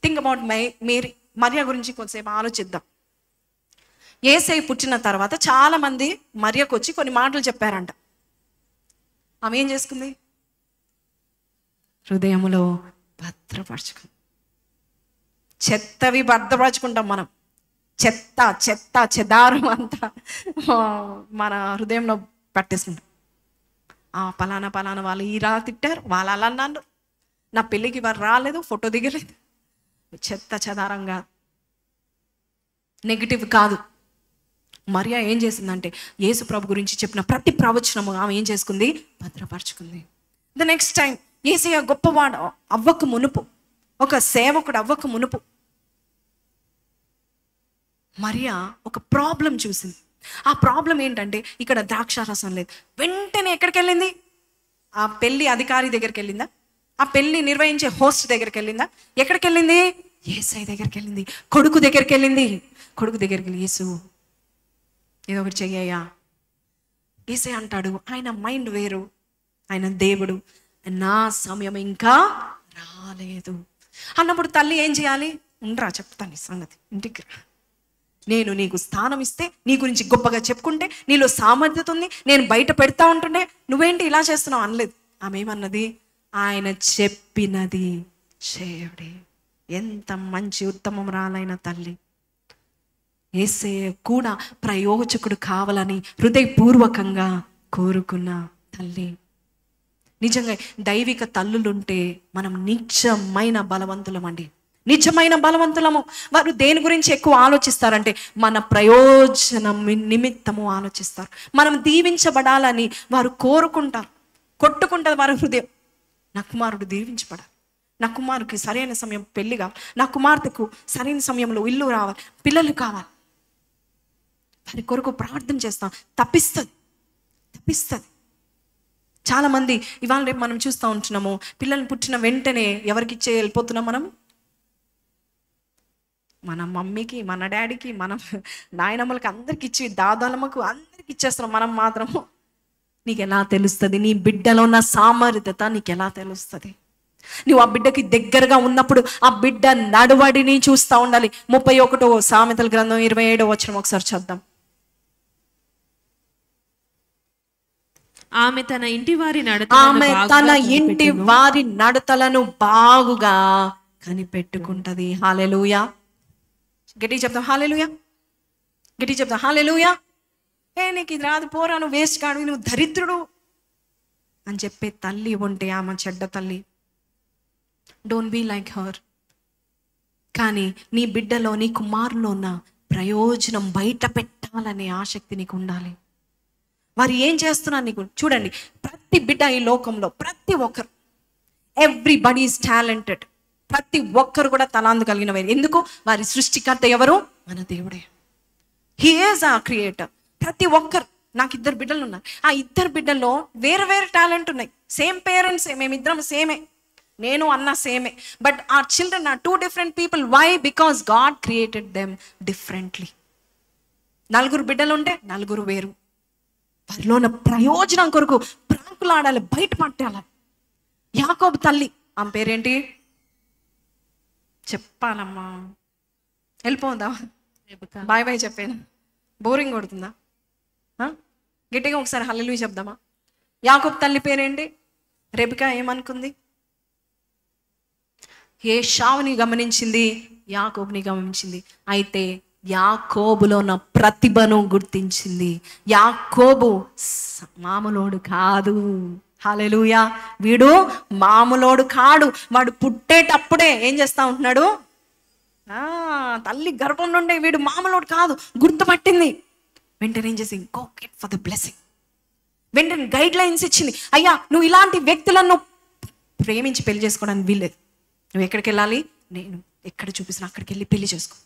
Think about Mary. Maria గురించి కొంతసేపు ఆలోచిద్దాం. యేసయ్య పుట్టిన తర్వాత చాలా మంది మరియకు వచ్చి కొన్ని మాటలు చెప్పారంట. ఆమె ఏం చేసుకుంది? హృదయములో భద్రపరచుకుంది. చెత్తవి భద్రపరచుకుంటాం మనం, చెదారం అంతా మన హృదయంలో పట్టేసుకుంటాం. పలానా వాళ్ళు ఇలా తిట్టారు, వాళ్ళు అలా అన్నారు, నా పెళ్ళికి వారు రాలేదు, ఫోటో దిగలేదు. చెదారం కాదు, నెగిటివ్ కాదు. మరియా ఏం చేసిందంటే యేసు ప్రభు గురించి చెప్పిన ప్రతి ప్రవచనము ఆమె ఏం చేసుకుంది? భద్రపరచుకుంది. ద నెక్స్ట్ టైం యేసయ్య గొప్పవాడు అవ్వక మునుపు, ఒక సేవకుడు అవ్వక మునుపు మరియా ఒక ప్రాబ్లం చూసింది. ఆ ప్రాబ్లం ఏంటంటే ఇక్కడ ద్రాక్షారసం లేదు. వెంటనే ఎక్కడికి వెళ్ళింది? ఆ పెళ్లి అధికారి దగ్గరికి వెళ్ళిందా? ఆ పెళ్లి నిర్వహించే హోస్ట్ దగ్గరికి వెళ్ళిందా? ఎక్కడికి వెళ్ళింది? యేసయ్య దగ్గరికి వెళ్ళింది. కొడుకు దగ్గరికి వెళ్ళింది. కొడుకు దగ్గరికి వెళ్ళి, యేసు ఏదో ఒకటి చెయ్యయ్యా. యేసయ్య అంటాడు, ఆయన మైండ్ వేరు, ఆయన దేవుడు, నా సమయం ఇంకా రాలేదు అన్నప్పుడు తల్లి ఏం చేయాలి? ఉండరా చెప్తాను ఈ సంగతి, ఇంటికి రా, నేను నీకు స్థానం ఇస్తే, నీ గురించి గొప్పగా చెప్పుకుంటే, నీలో సామర్థ్యత ఉంది, నేను బయట పెడతా ఉంటుండే, నువ్వేంటి ఇలా చేస్తున్నావు అనలేదు. ఆమె ఏమన్నది? ఆయన చెప్పినది చేయడే. ఎంత మంచి ఉత్తమరాలైన తల్లి. యేసయ్య కూడా ప్రయోజకుడు కావాలని హృదయపూర్వకంగా కోరుకున్న తల్లి. నిజంగా దైవిక తల్లులుంటే మనం నిజమైన బలవంతులమండి, నిజమైన బలవంతులము. వారు దేని గురించి ఎక్కువ ఆలోచిస్తారంటే మన ప్రయోజనం నిమిత్తము ఆలోచిస్తారు. మనం దీవించబడాలని వారు కోరుకుంటారు, కొట్టుకుంటారు వారి హృదయం. నా కుమారుడు దీవించబడాలి, నా కుమారుడికి సరైన సమయం పెళ్లి కావాలి, నా కుమార్తెకు సరైన సమయంలో ఇల్లు రావాలి, పిల్లలు కావాలి. వారి కొరకు ప్రార్థన చేస్తాం. తప్పిస్తుంది. చాలామంది ఇవాళ రేపు మనం చూస్తూ ఉంటున్నాము, పిల్లలు పుట్టిన వెంటనే ఎవరికి ఇచ్చే వెళ్ళిపోతున్నాం మనం? మన మమ్మీకి, మన డాడీకి, మన నాయనమ్మలకి అందరికి ఇచ్చి, దాదాలమ్మకు అందరికి ఇచ్చేస్తున్నాం. మనం మాత్రము, నీకు ఎలా తెలుస్తుంది? నీ బిడ్డలో ఉన్న సామర్థ్యత నీకు ఎలా తెలుస్తుంది? నువ్వు ఆ బిడ్డకి దగ్గరగా ఉన్నప్పుడు ఆ బిడ్డ నడవడిని చూస్తూ ఉండాలి. 31వ సామెతల గ్రంథం 27వ వచనం ఒకసారి చదువుదాం. ఆమె తన ఇంటి వారి నడతలను బాగుగా కనిపెట్టుకుంటది. హల్లెలూయా. గట్టిగా చెప్తాం హల్లెలూయా, గట్టిగా చెప్తాం హల్లెలూయా. నీకు ఇది రాదు, పోరా, నువ్వు వేస్ట్ కాడు, నువ్వు దరిద్రుడు అని చెప్పే తల్లి ఉంటే ఆమె చెడ్డ తల్లి. Don't be like her. కానీ నీ బిడ్డలో, నీ కుమారులో ఉన్న ప్రయోజనం బయట పెట్టాలనే ఆసక్తి నీకు ఉండాలి. వారు ఏం చేస్తున్నారు నీకు చూడండి. ప్రతి బిడ్డ ఈ లోకంలో, ప్రతి ఒక్కరు, ఎవ్రీబడి ఈజ్ టాలెంటెడ్. ప్రతి ఒక్కరు కూడా తలాంతు కలిగిన వారు. ఎందుకు? వారి సృష్టికర్త ఎవరు? మన దేవుడే. హీ ఈజ్ ఆ క్రియేటర్. ప్రతి ఒక్కరు, నాకు 2 బిడ్డలు ఉన్నారు. ఆ 2 బిడ్డల్లో వేరే వేరే టాలెంట్ ఉన్నాయి. సేమ్ పేరెంట్సే, మేమిద్దరం సేమే, నేను అన్న సేమే. But our children are 2 different people. Why? Because God created them differently. 4 బిడ్డలు ఉంటే 4 వేరు. వారిలో ఉన్న ప్రయోజనం కొరకు ప్రాకులాడాలి, బయట పట్టాలి. యాకోబు తల్లి, ఆమె పేరేంటి చెప్పాలమ్మా? వెళ్ళిపోదా? బాయ్ బాయ్ చెప్పాను, బోరింగ్ కొడుతుందా? గట్టిగా ఒకసారి హల్లెలూయా చెప్దామా? యాకోబు తల్లి పేరేంటి? రెబెకా. ఏమనుకుంది? ఏశావుని గమనించింది, యాకోబుని గమనించింది. అయితే యాకోబులో ఉన్న ప్రతిభను గుర్తించింది. యాకోబు మామూలోడు కాదు. హల్లెలూయా. వీడు మామూలోడు కాడు. వాడు పుట్టేటప్పుడే ఏం చేస్తా ఉంటున్నాడు? తల్లి గర్భం నుండే వీడు మామూలోడు కాదు గుర్తుపట్టింది. వెంటనే ఏం చేసింది? Go get for the blessing. వెంటనే గైడ్ లైన్స్ ఇచ్చింది. అయ్యా, నువ్వు ఇలాంటి వ్యక్తులను ప్రేమించి పెళ్లి చేసుకోవడానికి వీల్లేదు. నువ్వు ఎక్కడికి వెళ్ళాలి? నేను ఎక్కడ చూపిస్తున్నా అక్కడికి వెళ్ళి పెళ్లి చేసుకో.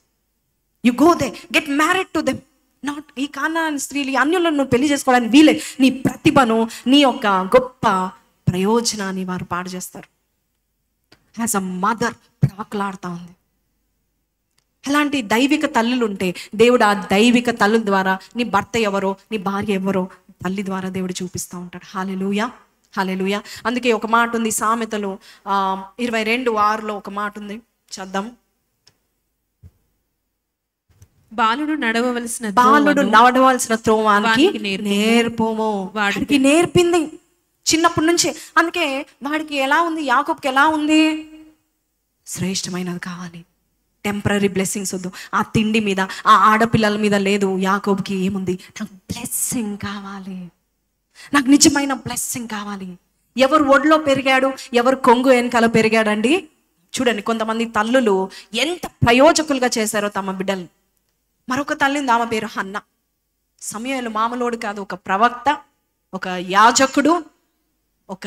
You go they, get married to them. Not ఈ కానాన్ స్త్రీలు, అన్యులను నువ్వు పెళ్లి చేసుకోవడానికి వీలే. నీ ప్రతిభను, నీ యొక్క గొప్ప ప్రయోజనాన్ని వారు పాడు చేస్తారు. యాజ్ అ మదర్ ప్రాకులాడుతూ ఉంది. అలాంటి దైవిక తల్లులు ఉంటే దేవుడు ఆ దైవిక తల్లుల ద్వారా నీ భర్త ఎవరో, నీ భార్య ఎవరో తల్లి ద్వారా దేవుడు చూపిస్తూ ఉంటాడు. హల్లెలూయా, హల్లెలూయా. అందుకే ఒక మాట ఉంది సామెతలు 22:6 ఒక మాట ఉంది, చద్దాం. బాలుడు నడవవలసిన త్రోవానికి నేర్పుము. వాడికి నేర్పింది చిన్నప్పటి నుంచే. అందుకే వాడికి ఎలా ఉంది? యాకోబుకి ఎలా ఉంది? శ్రేష్టమైనది కావాలి. టెంపరీ బ్లెస్సింగ్స్ వద్దు. ఆ తిండి మీద, ఆ ఆడపిల్లల మీద లేదు. యాకోబుకి ఏముంది? నాకు బ్లెస్సింగ్ కావాలి, నాకు నిజమైన బ్లెస్సింగ్ కావాలి. ఎవరు ఒడిలో పెరిగాడు, ఎవరు కొంగు వెనకాల పెరిగాడండి? చూడండి, కొంతమంది తల్లులు ఎంత ప్రయోజకులుగా చేశారో తమ బిడ్డలు. మరొక తల్లి ఉంది, ఆమె పేరు హన్న. సమూయేలు మామూలోడు కాదు, ఒక ప్రవక్త, ఒక యాజకుడు, ఒక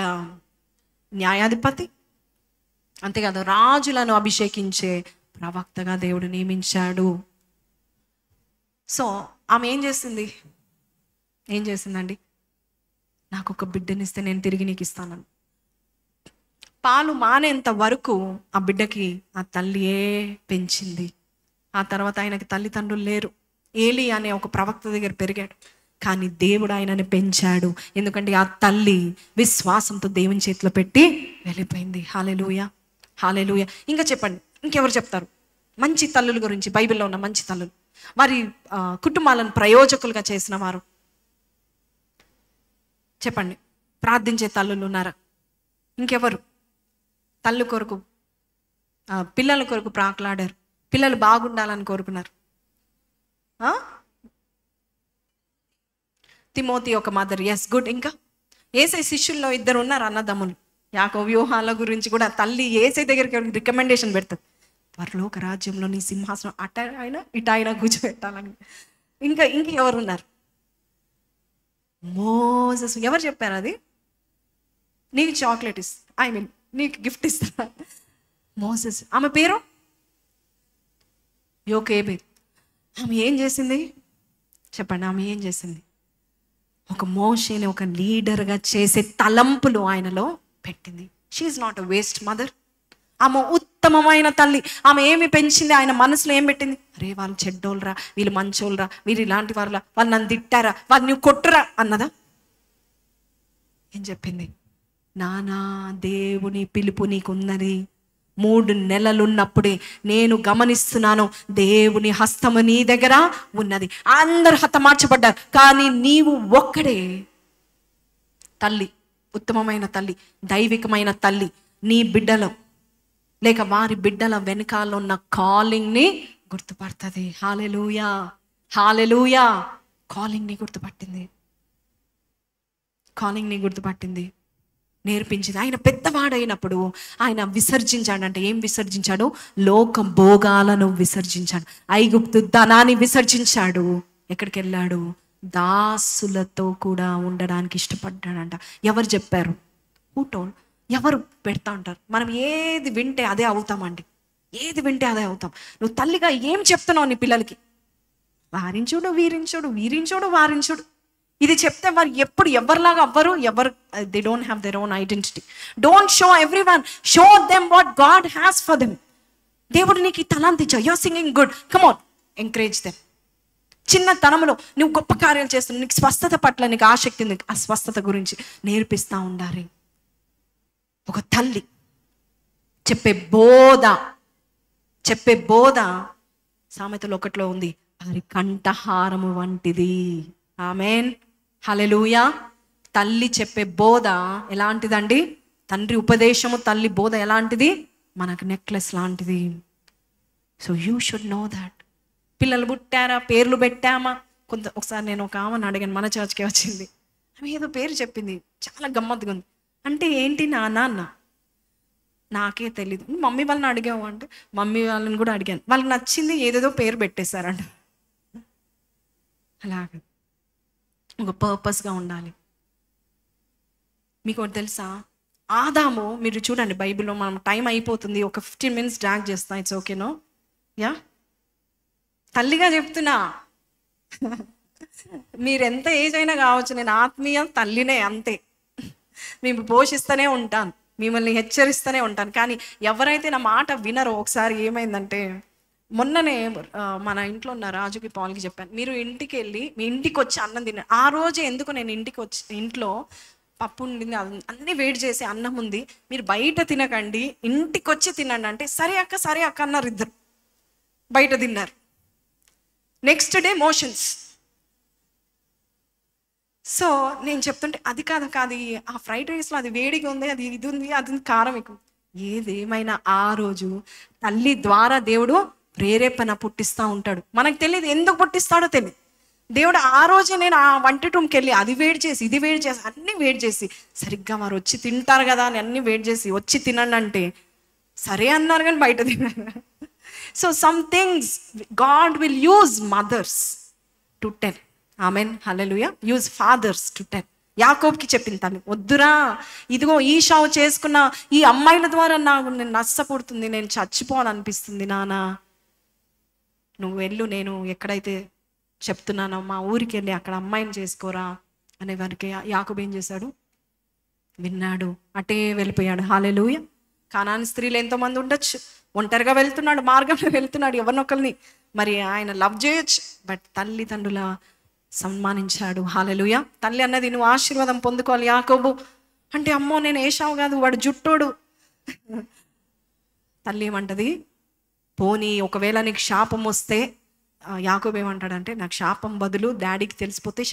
న్యాయాధిపతి, అంతేకాదు రాజులను అభిషేకించే ప్రవక్తగా దేవుడు నియమించాడు. సో ఆమె ఏం చేసిందండి? నాకు ఒక బిడ్డనిస్తే నేను తిరిగి నీకు ఇస్తానని. పాలు మానేంత వరకు ఆ బిడ్డకి ఆ తల్లియే పెంచింది. ఆ తర్వాత ఆయనకి తల్లిదండ్రులు లేరు. ఏలి అనే ఒక ప్రవక్త దగ్గర పెరిగాడు, కానీ దేవుడు ఆయనని పెంచాడు. ఎందుకంటే ఆ తల్లి విశ్వాసంతో దేవుని చేతిలో పెట్టి వెళ్ళిపోయింది. హల్లెలూయా, హల్లెలూయా. ఇంకా చెప్పండి, ఇంకెవరు చెప్తారు మంచి తల్లుల గురించి? బైబిల్లో ఉన్న మంచి తల్లులు, వారి కుటుంబాలను ప్రయోజకులుగా చేసిన వారు చెప్పండి. ప్రార్థించే తల్లులు ఉన్నారా? ఇంకెవరు తల్లి కొరకు, పిల్లల కొరకు ప్రాకులాడారు, పిల్లలు బాగుండాలని కోరుకున్నారు? తిమోతి ఒక మదర్. Yes, good. ఇంకా ఏసై శిష్యుల్లో 2 ఉన్నారు అన్నదమ్ములు. యాకోబు యోహాల గురించి కూడా తల్లి ఏసై దగ్గరికి రికమెండేషన్ పెడుతుంది, పరలోక రాజ్యంలో నీ సింహాసనం అట అయినా ఇట అయినా కూర్చోబెట్టాలని. ఇంకా ఎవరు ఉన్నారు? మోసెస్. ఎవరు చెప్పారు అది? నీకు చాక్లెట్ ఇస్తా, నీకు గిఫ్ట్ ఇస్తా. మోసెస్. ఆమె పేరు యోకేబేద్. ఆమె ఏం చేసింది చెప్పండి? ఆమె ఏం చేసింది? ఒక మోషేని ఒక లీడర్గా చేసే తలంపులు ఆయనలో పెట్టింది. She's not a waste mother. ఆమె ఉత్తమమైన తల్లి. ఆమె ఏమి పెంచింది? ఆయన మనసులో ఏం పెట్టింది? అరే వాళ్ళు చెడ్డోళ్ళరా, వీళ్ళు మంచోళ్ళరా, వీళ్ళు ఇలాంటి వారులా, వాళ్ళు నన్ను తిట్టారా, వాళ్ళు నువ్వు కొట్టురా అన్నదా? ఏం చెప్పింది? నానా, దేవుని పిలుపు నీకున్నది. 3 నెలలున్నప్పుడే నేను గమనిస్తున్నాను, దేవుని హస్తము నీ దగ్గర ఉన్నది. అందరు హతమార్చబడ్డారు, కానీ నీవు ఒక్కడే తల్లి, ఉత్తమమైన తల్లి, దైవికమైన తల్లి. నీ బిడ్డలో లేక వారి బిడ్డల వెనకాల ఉన్న కాలింగ్ని గుర్తుపడుతుంది. హల్లెలూయా, హల్లెలూయా. కాలింగ్ని గుర్తుపట్టింది, నేర్పించింది. ఆయన పెద్దవాడైనప్పుడు ఆయన విసర్జించాడంటే ఏం విసర్జించాడు? లోక భోగాలను విసర్జించాడు, ఐగుప్తు ధనాన్ని విసర్జించాడు. ఎక్కడికి వెళ్ళాడు? దాసులతో కూడా ఉండడానికి ఇష్టపడ్డాడంట. ఎవరు చెప్పారు? Who told? ఎవరు పెడతా ఉంటారు? మనం ఏది వింటే అదే అవుతామండి, ఏది వింటే అదే అవుతాం. నువ్వు తల్లిగా ఏం చెప్తున్నావు నీ పిల్లలకి? వారించుడు, వీరించుడు, వారించుడు. ఇది చెప్తే వారు ఎప్పుడు ఎవరిలాగా అవ్వరు. They don't have their own identity. Don't show everyone, show them what God has for them. దేవుడు నీకు ఈ తలాంతి ఇచ్చావు, you're singing good, come on, encourage them. చిన్న తనంలో నువ్వు గొప్ప కార్యాలు చేస్తున్నావు, నీకు స్వస్థత పట్ల నీకు ఆసక్తి ఉంది, ఆ స్వస్థత గురించి నేర్పిస్తూ ఉండాలి. ఒక తల్లి చెప్పే బోధ సామెతలు 1లో ఉంది, వారి కంఠహారము వంటిది. ఆమేన్, హల్లెలూయా. తల్లి చెప్పే బోధ ఎలాంటిదండి? తండ్రి ఉపదేశము, తల్లి బోధ ఎలాంటిది? మనకు నెక్లెస్ లాంటిది. So you should know that. పిల్లలు పుట్టారా, పేర్లు పెట్టామా? ఒకసారి నేను ఒక ఆమెను అడిగాను, మన చర్చ్కే వచ్చింది. ఆమె ఏదో పేరు చెప్పింది, చాలా గమ్మత్తుగా ఉంది. అంటే ఏంటి నాన్న అన్న, నాకే తెలీదు. మమ్మీ వాళ్ళని అడిగావు అంటే మమ్మీ వాళ్ళని కూడా అడిగాను. వాళ్ళకి నచ్చింది ఏదేదో పేరు పెట్టేశారంట. అలాగే ఒక పర్పస్గా ఉండాలి. మీకు ఒకటి తెలుసా? ఆదాము, మీరు చూడండి బైబిల్లో, మనం టైం అయిపోతుంది, ఒక 15 minutes డ్రాగ్ చేస్తాం. ఇట్స్ ఓకేనో? యా, తల్లిగా చెప్తున్నా. మీరు ఎంత ఏజ్ అయినా కావచ్చు, నేను ఆత్మీయ తల్లినే, అంతే. మేము పోషిస్తూనే ఉంటాను, మిమ్మల్ని హెచ్చరిస్తూనే ఉంటాను. కానీ ఎవరైతే నా మాట వినరో, ఒకసారి ఏమైందంటే, మొన్ననే మన ఇంట్లో ఉన్న రాజుకి పాల్కి చెప్పాను, మీరు ఇంటికి వెళ్ళి మీ ఇంటికి వచ్చి అన్నం తిన్నాను. ఆ రోజే ఎందుకు నేను ఇంట్లో పప్పు ఉండింది, అన్నీ వేడి చేసి అన్నం ఉంది, మీరు బయట తినకండి, ఇంటికి వచ్చి తినండి అంటే, సరే అక్క అన్నారు. ఇద్దరు బయట తిన్నారు. Next day motions. సో నేను చెప్తుంటే, అది కాదు ఆ ఫ్రైడ్ రైస్లో అది వేడిగా ఉంది, అది ఇది ఉంది, అది కారం ఎక్కువ. ఏదేమైనా ఆ రోజు తల్లి ద్వారా దేవుడు ప్రేరేపణ పుట్టిస్తూ ఉంటాడు. మనకు తెలియదు ఎందుకు పుట్టిస్తాడో తెలియదు. దేవుడు ఆ రోజే, నేను ఆ వంట రూమ్కి వెళ్ళి అది వేడి చేసి ఇది వేడి చేసి అన్నీ వేడి చేసి, సరిగ్గా వారు వచ్చి తింటారు కదా అని అన్నీ వేడి చేసి వచ్చి తినండి అంటే సరే అన్నారు, కానీ బయట తిన్నారు. So some things God will use mothers to tell. Amen, hallelujah. Use fathers to tell. యాకోబ్కి చెప్పింది తల్లి, వద్దురా, ఇదిగో ఈశావు చేసుకున్న ఈ అమ్మాయిల ద్వారా నేను నష్టపడుతుంది, నేను చచ్చిపోవాలనిపిస్తుంది నాన్న, నువ్వు వెళ్ళు, నేను ఎక్కడైతే చెప్తున్నాను, మా ఊరికి వెళ్ళి అక్కడ అమ్మాయిని చేసుకోరా అనే వారికి యాకోబు ఏం చేశాడు? విన్నాడు, అటే వెళ్ళిపోయాడు. హల్లెలూయా. కానాని స్త్రీలు ఎంతోమంది ఉండొచ్చు, ఒంటరిగా వెళ్తున్నాడు, మార్గంలో వెళ్తున్నాడు, ఎవరినొకరిని మరి ఆయన లవ్ చేయొచ్చు, బట్ తల్లిదండ్రుల సన్మానించాడు. హల్లెలూయా. తల్లి అన్నది నువ్వు ఆశీర్వాదం పొందుకోవాలి యాకోబు అంటే, అమ్మో నేను ఏశావు కాదు, వాడు జుట్టోడు. తల్లి ఏమంటది? పోనీ ఒకవేళ నీకు శాపం వస్తే, యాకోబు ఏమంటాడంటే, నాకు శాపం బదులు డాడీకి తెలిసిపోతే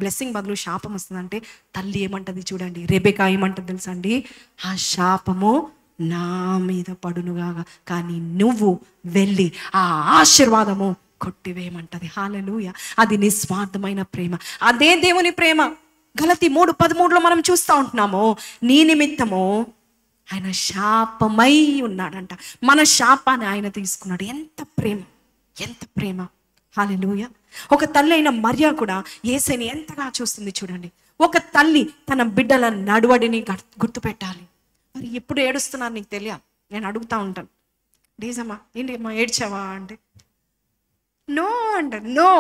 బ్లెస్సింగ్ బదులు శాపం వస్తుందంటే, తల్లి ఏమంటది చూడండి, రెబెకా ఏమంటది తెలుసా అండి? ఆ శాపము నా మీద పడునుగా, కానీ నువ్వు వెళ్ళి ఆ ఆశీర్వాదము కొట్టివేయమంటది. హల్లెలూయా. అది నిస్వార్థమైన ప్రేమ, అదే దేవుని ప్రేమ. గలతీ 3:13 మనం చూస్తూ ఉంటున్నాము, నీ నిమిత్తము ఆయన శాపమై ఉన్నాడంట. మన శాపాన్ని ఆయన తీసుకున్నాడు. ఎంత ప్రేమ, ఎంత ప్రేమ. హల్లెలూయా. ఒక తల్లి అయిన మరియా కూడా యేసుని ఎంతగా చూస్తుంది చూడండి. ఒక తల్లి తన బిడ్డల నడువడిని గుర్తుపెట్టాలి. మరి ఎప్పుడు ఏడుస్తున్నారు నీకు తెలియాలి. నేను అడుగుతూ ఉంటాను, డీజమ్మా ఏంటి అమ్మా ఏడ్చావా అంటే, నో అంట, నో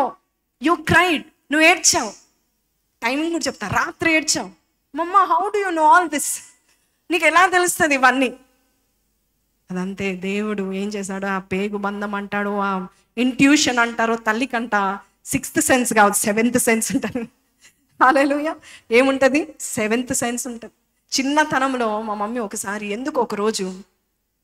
యూ క్రైడ్, నువ్వు ఏడ్చావు. టైమింగ్ కూడా చెప్తా, రాత్రి ఏడ్చావు. మమ్మ how do you know all this, నీకు ఎలా తెలుస్తుంది ఇవన్నీ? అదంతే, దేవుడు ఏం చేశాడు, ఆ పేగు బంధం అంటాడు, ఆ ఇంట్యూషన్ అంటారు, తల్లికంట 6th సెన్స్ కాదు 7th సెన్స్ ఉంటుంది. హల్లెలూయా. ఏముంటుంది? 7th సెన్స్ ఉంటుంది. చిన్నతనంలో మా మమ్మీ ఒకసారి ఎందుకు ఒకరోజు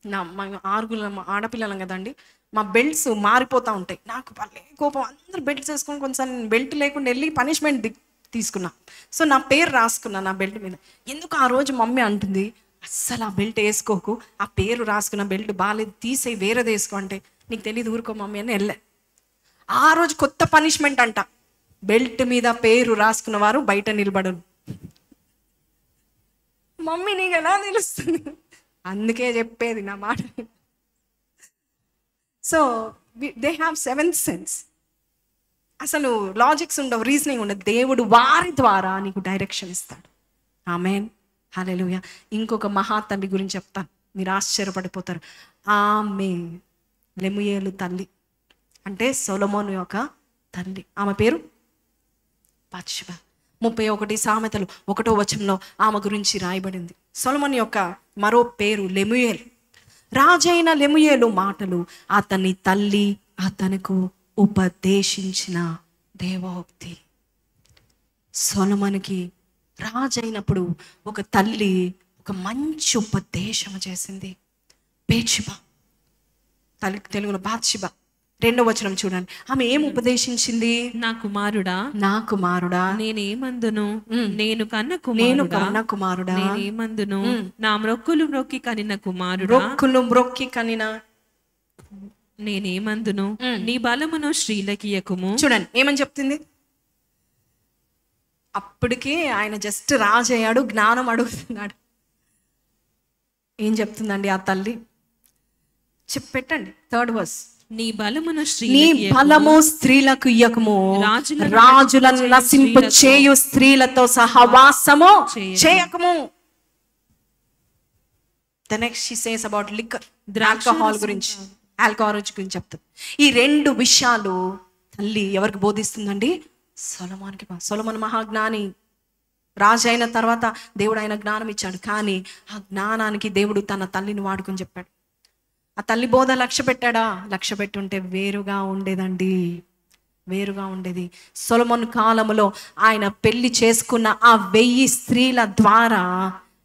మా 6 ఆడపిల్లలం కదండి, మా బెల్ట్స్ మారిపోతూ ఉంటాయి. నాకు భలే కోపం, అందరు బెల్ట్స్ వేసుకొని కొంచెం బెల్ట్ లేకుండా వెళ్ళి పనిష్మెంట్ తీసుకున్నా. సో నా పేరు రాసుకున్నా నా బెల్ట్ మీద. ఎందుకు ఆ రోజు మమ్మీ అంటుంది, అస్సలు ఆ బెల్ట్ వేసుకోకు, ఆ పేరు రాసుకున్న బెల్ట్ బాగాలేదు, తీసేయి, వేరేది వేసుకో అంటే, నీకు తెలియదు ఊరుకో మమ్మీ అని వెళ్ళా. ఆ రోజు కొత్త పనిష్మెంట్ అంట, బెల్ట్ మీద పేరు రాసుకున్న వారు బయట నిలబడరు. మమ్మీ నీకు ఎలా తెలుస్తుంది? అందుకే చెప్పేది నా మాట. So they have 7th sense. అసలు లాజిక్స్ ఉండవు, రీజనింగ్ ఉండదు. దేవుడు వారి ద్వారా నీకు డైరెక్షన్ ఇస్తాడు. ఆమేన్. హల్లెలూయా. ఇంకొక మహాతల్లి గురించి చెప్తాను, మీరు ఆశ్చర్యపడిపోతారు. ఆమె లెముయేలు తల్లి అంటే సొలొమోను యొక్క తల్లి. ఆమె పేరు బత్షెబ. 31 సామెతలు 1వ వచనంలో ఆమె గురించి రాయబడింది. సొలొమోను యొక్క మరో పేరు లెముయేలు. రాజైన లెముయేలు మాటలు అతని తల్లి అతనికి ఉపదేశించిన దేవోక్తి. సొలొమోనుకి రాజైనప్పుడు ఒక తల్లి ఒక మంచి ఉపదేశం చేసింది. బేత్షెబ, తెలుగులో బాత్షెబ. 2వ వచనం చూడండి, ఆమె ఏం ఉపదేశించింది? నా కుమారుడా, నా కుమారుడా, నేనేమందును, నేను కన్న కుమారుడా, నేనేమందును, నా మ్రొక్కులు మ్రొక్కి కనిన కుమారుడా, రొక్కులు మ్రొక్కి కనిన నేనేమందును, నీ బలమును స్త్రీలకియకుము. చూడండి ఏమని చెప్తుంది. అప్పటికి ఆయన జస్ట్ రాజయ్యాడు, జ్ఞానం అడుగుతున్నాడు. ఏం చెప్తుందండి ఆ తల్లి? చెప్పెట్టండి 3rd verse. నీ బలమును నీ బలము స్త్రీలకు ఇయ్యకము, రాజులను నశింపు చేయు స్త్రీలతో సహవాసము చేయకము. The next she says about liquor, alcohol గురించి గురించి చెప్తుంది. ఈ 2 విషయాలు తల్లి ఎవరికి బోధిస్తుందండి? సొలొమోనుకి. సొలొమోను మహాజ్ఞాని, రాజు అయిన తర్వాత దేవుడు ఆయన జ్ఞానం ఇచ్చాడు. కానీ ఆ జ్ఞానానికి దేవుడు తన తల్లిని వాడుకొని చెప్పాడు. ఆ తల్లి బోధ లక్ష్య పెట్టాడా? లక్ష్య పెట్టుంటే వేరుగా ఉండేదండి, వేరుగా ఉండేది. సొలొమోను కాలంలో ఆయన పెళ్లి చేసుకున్న ఆ 1000 స్త్రీల ద్వారా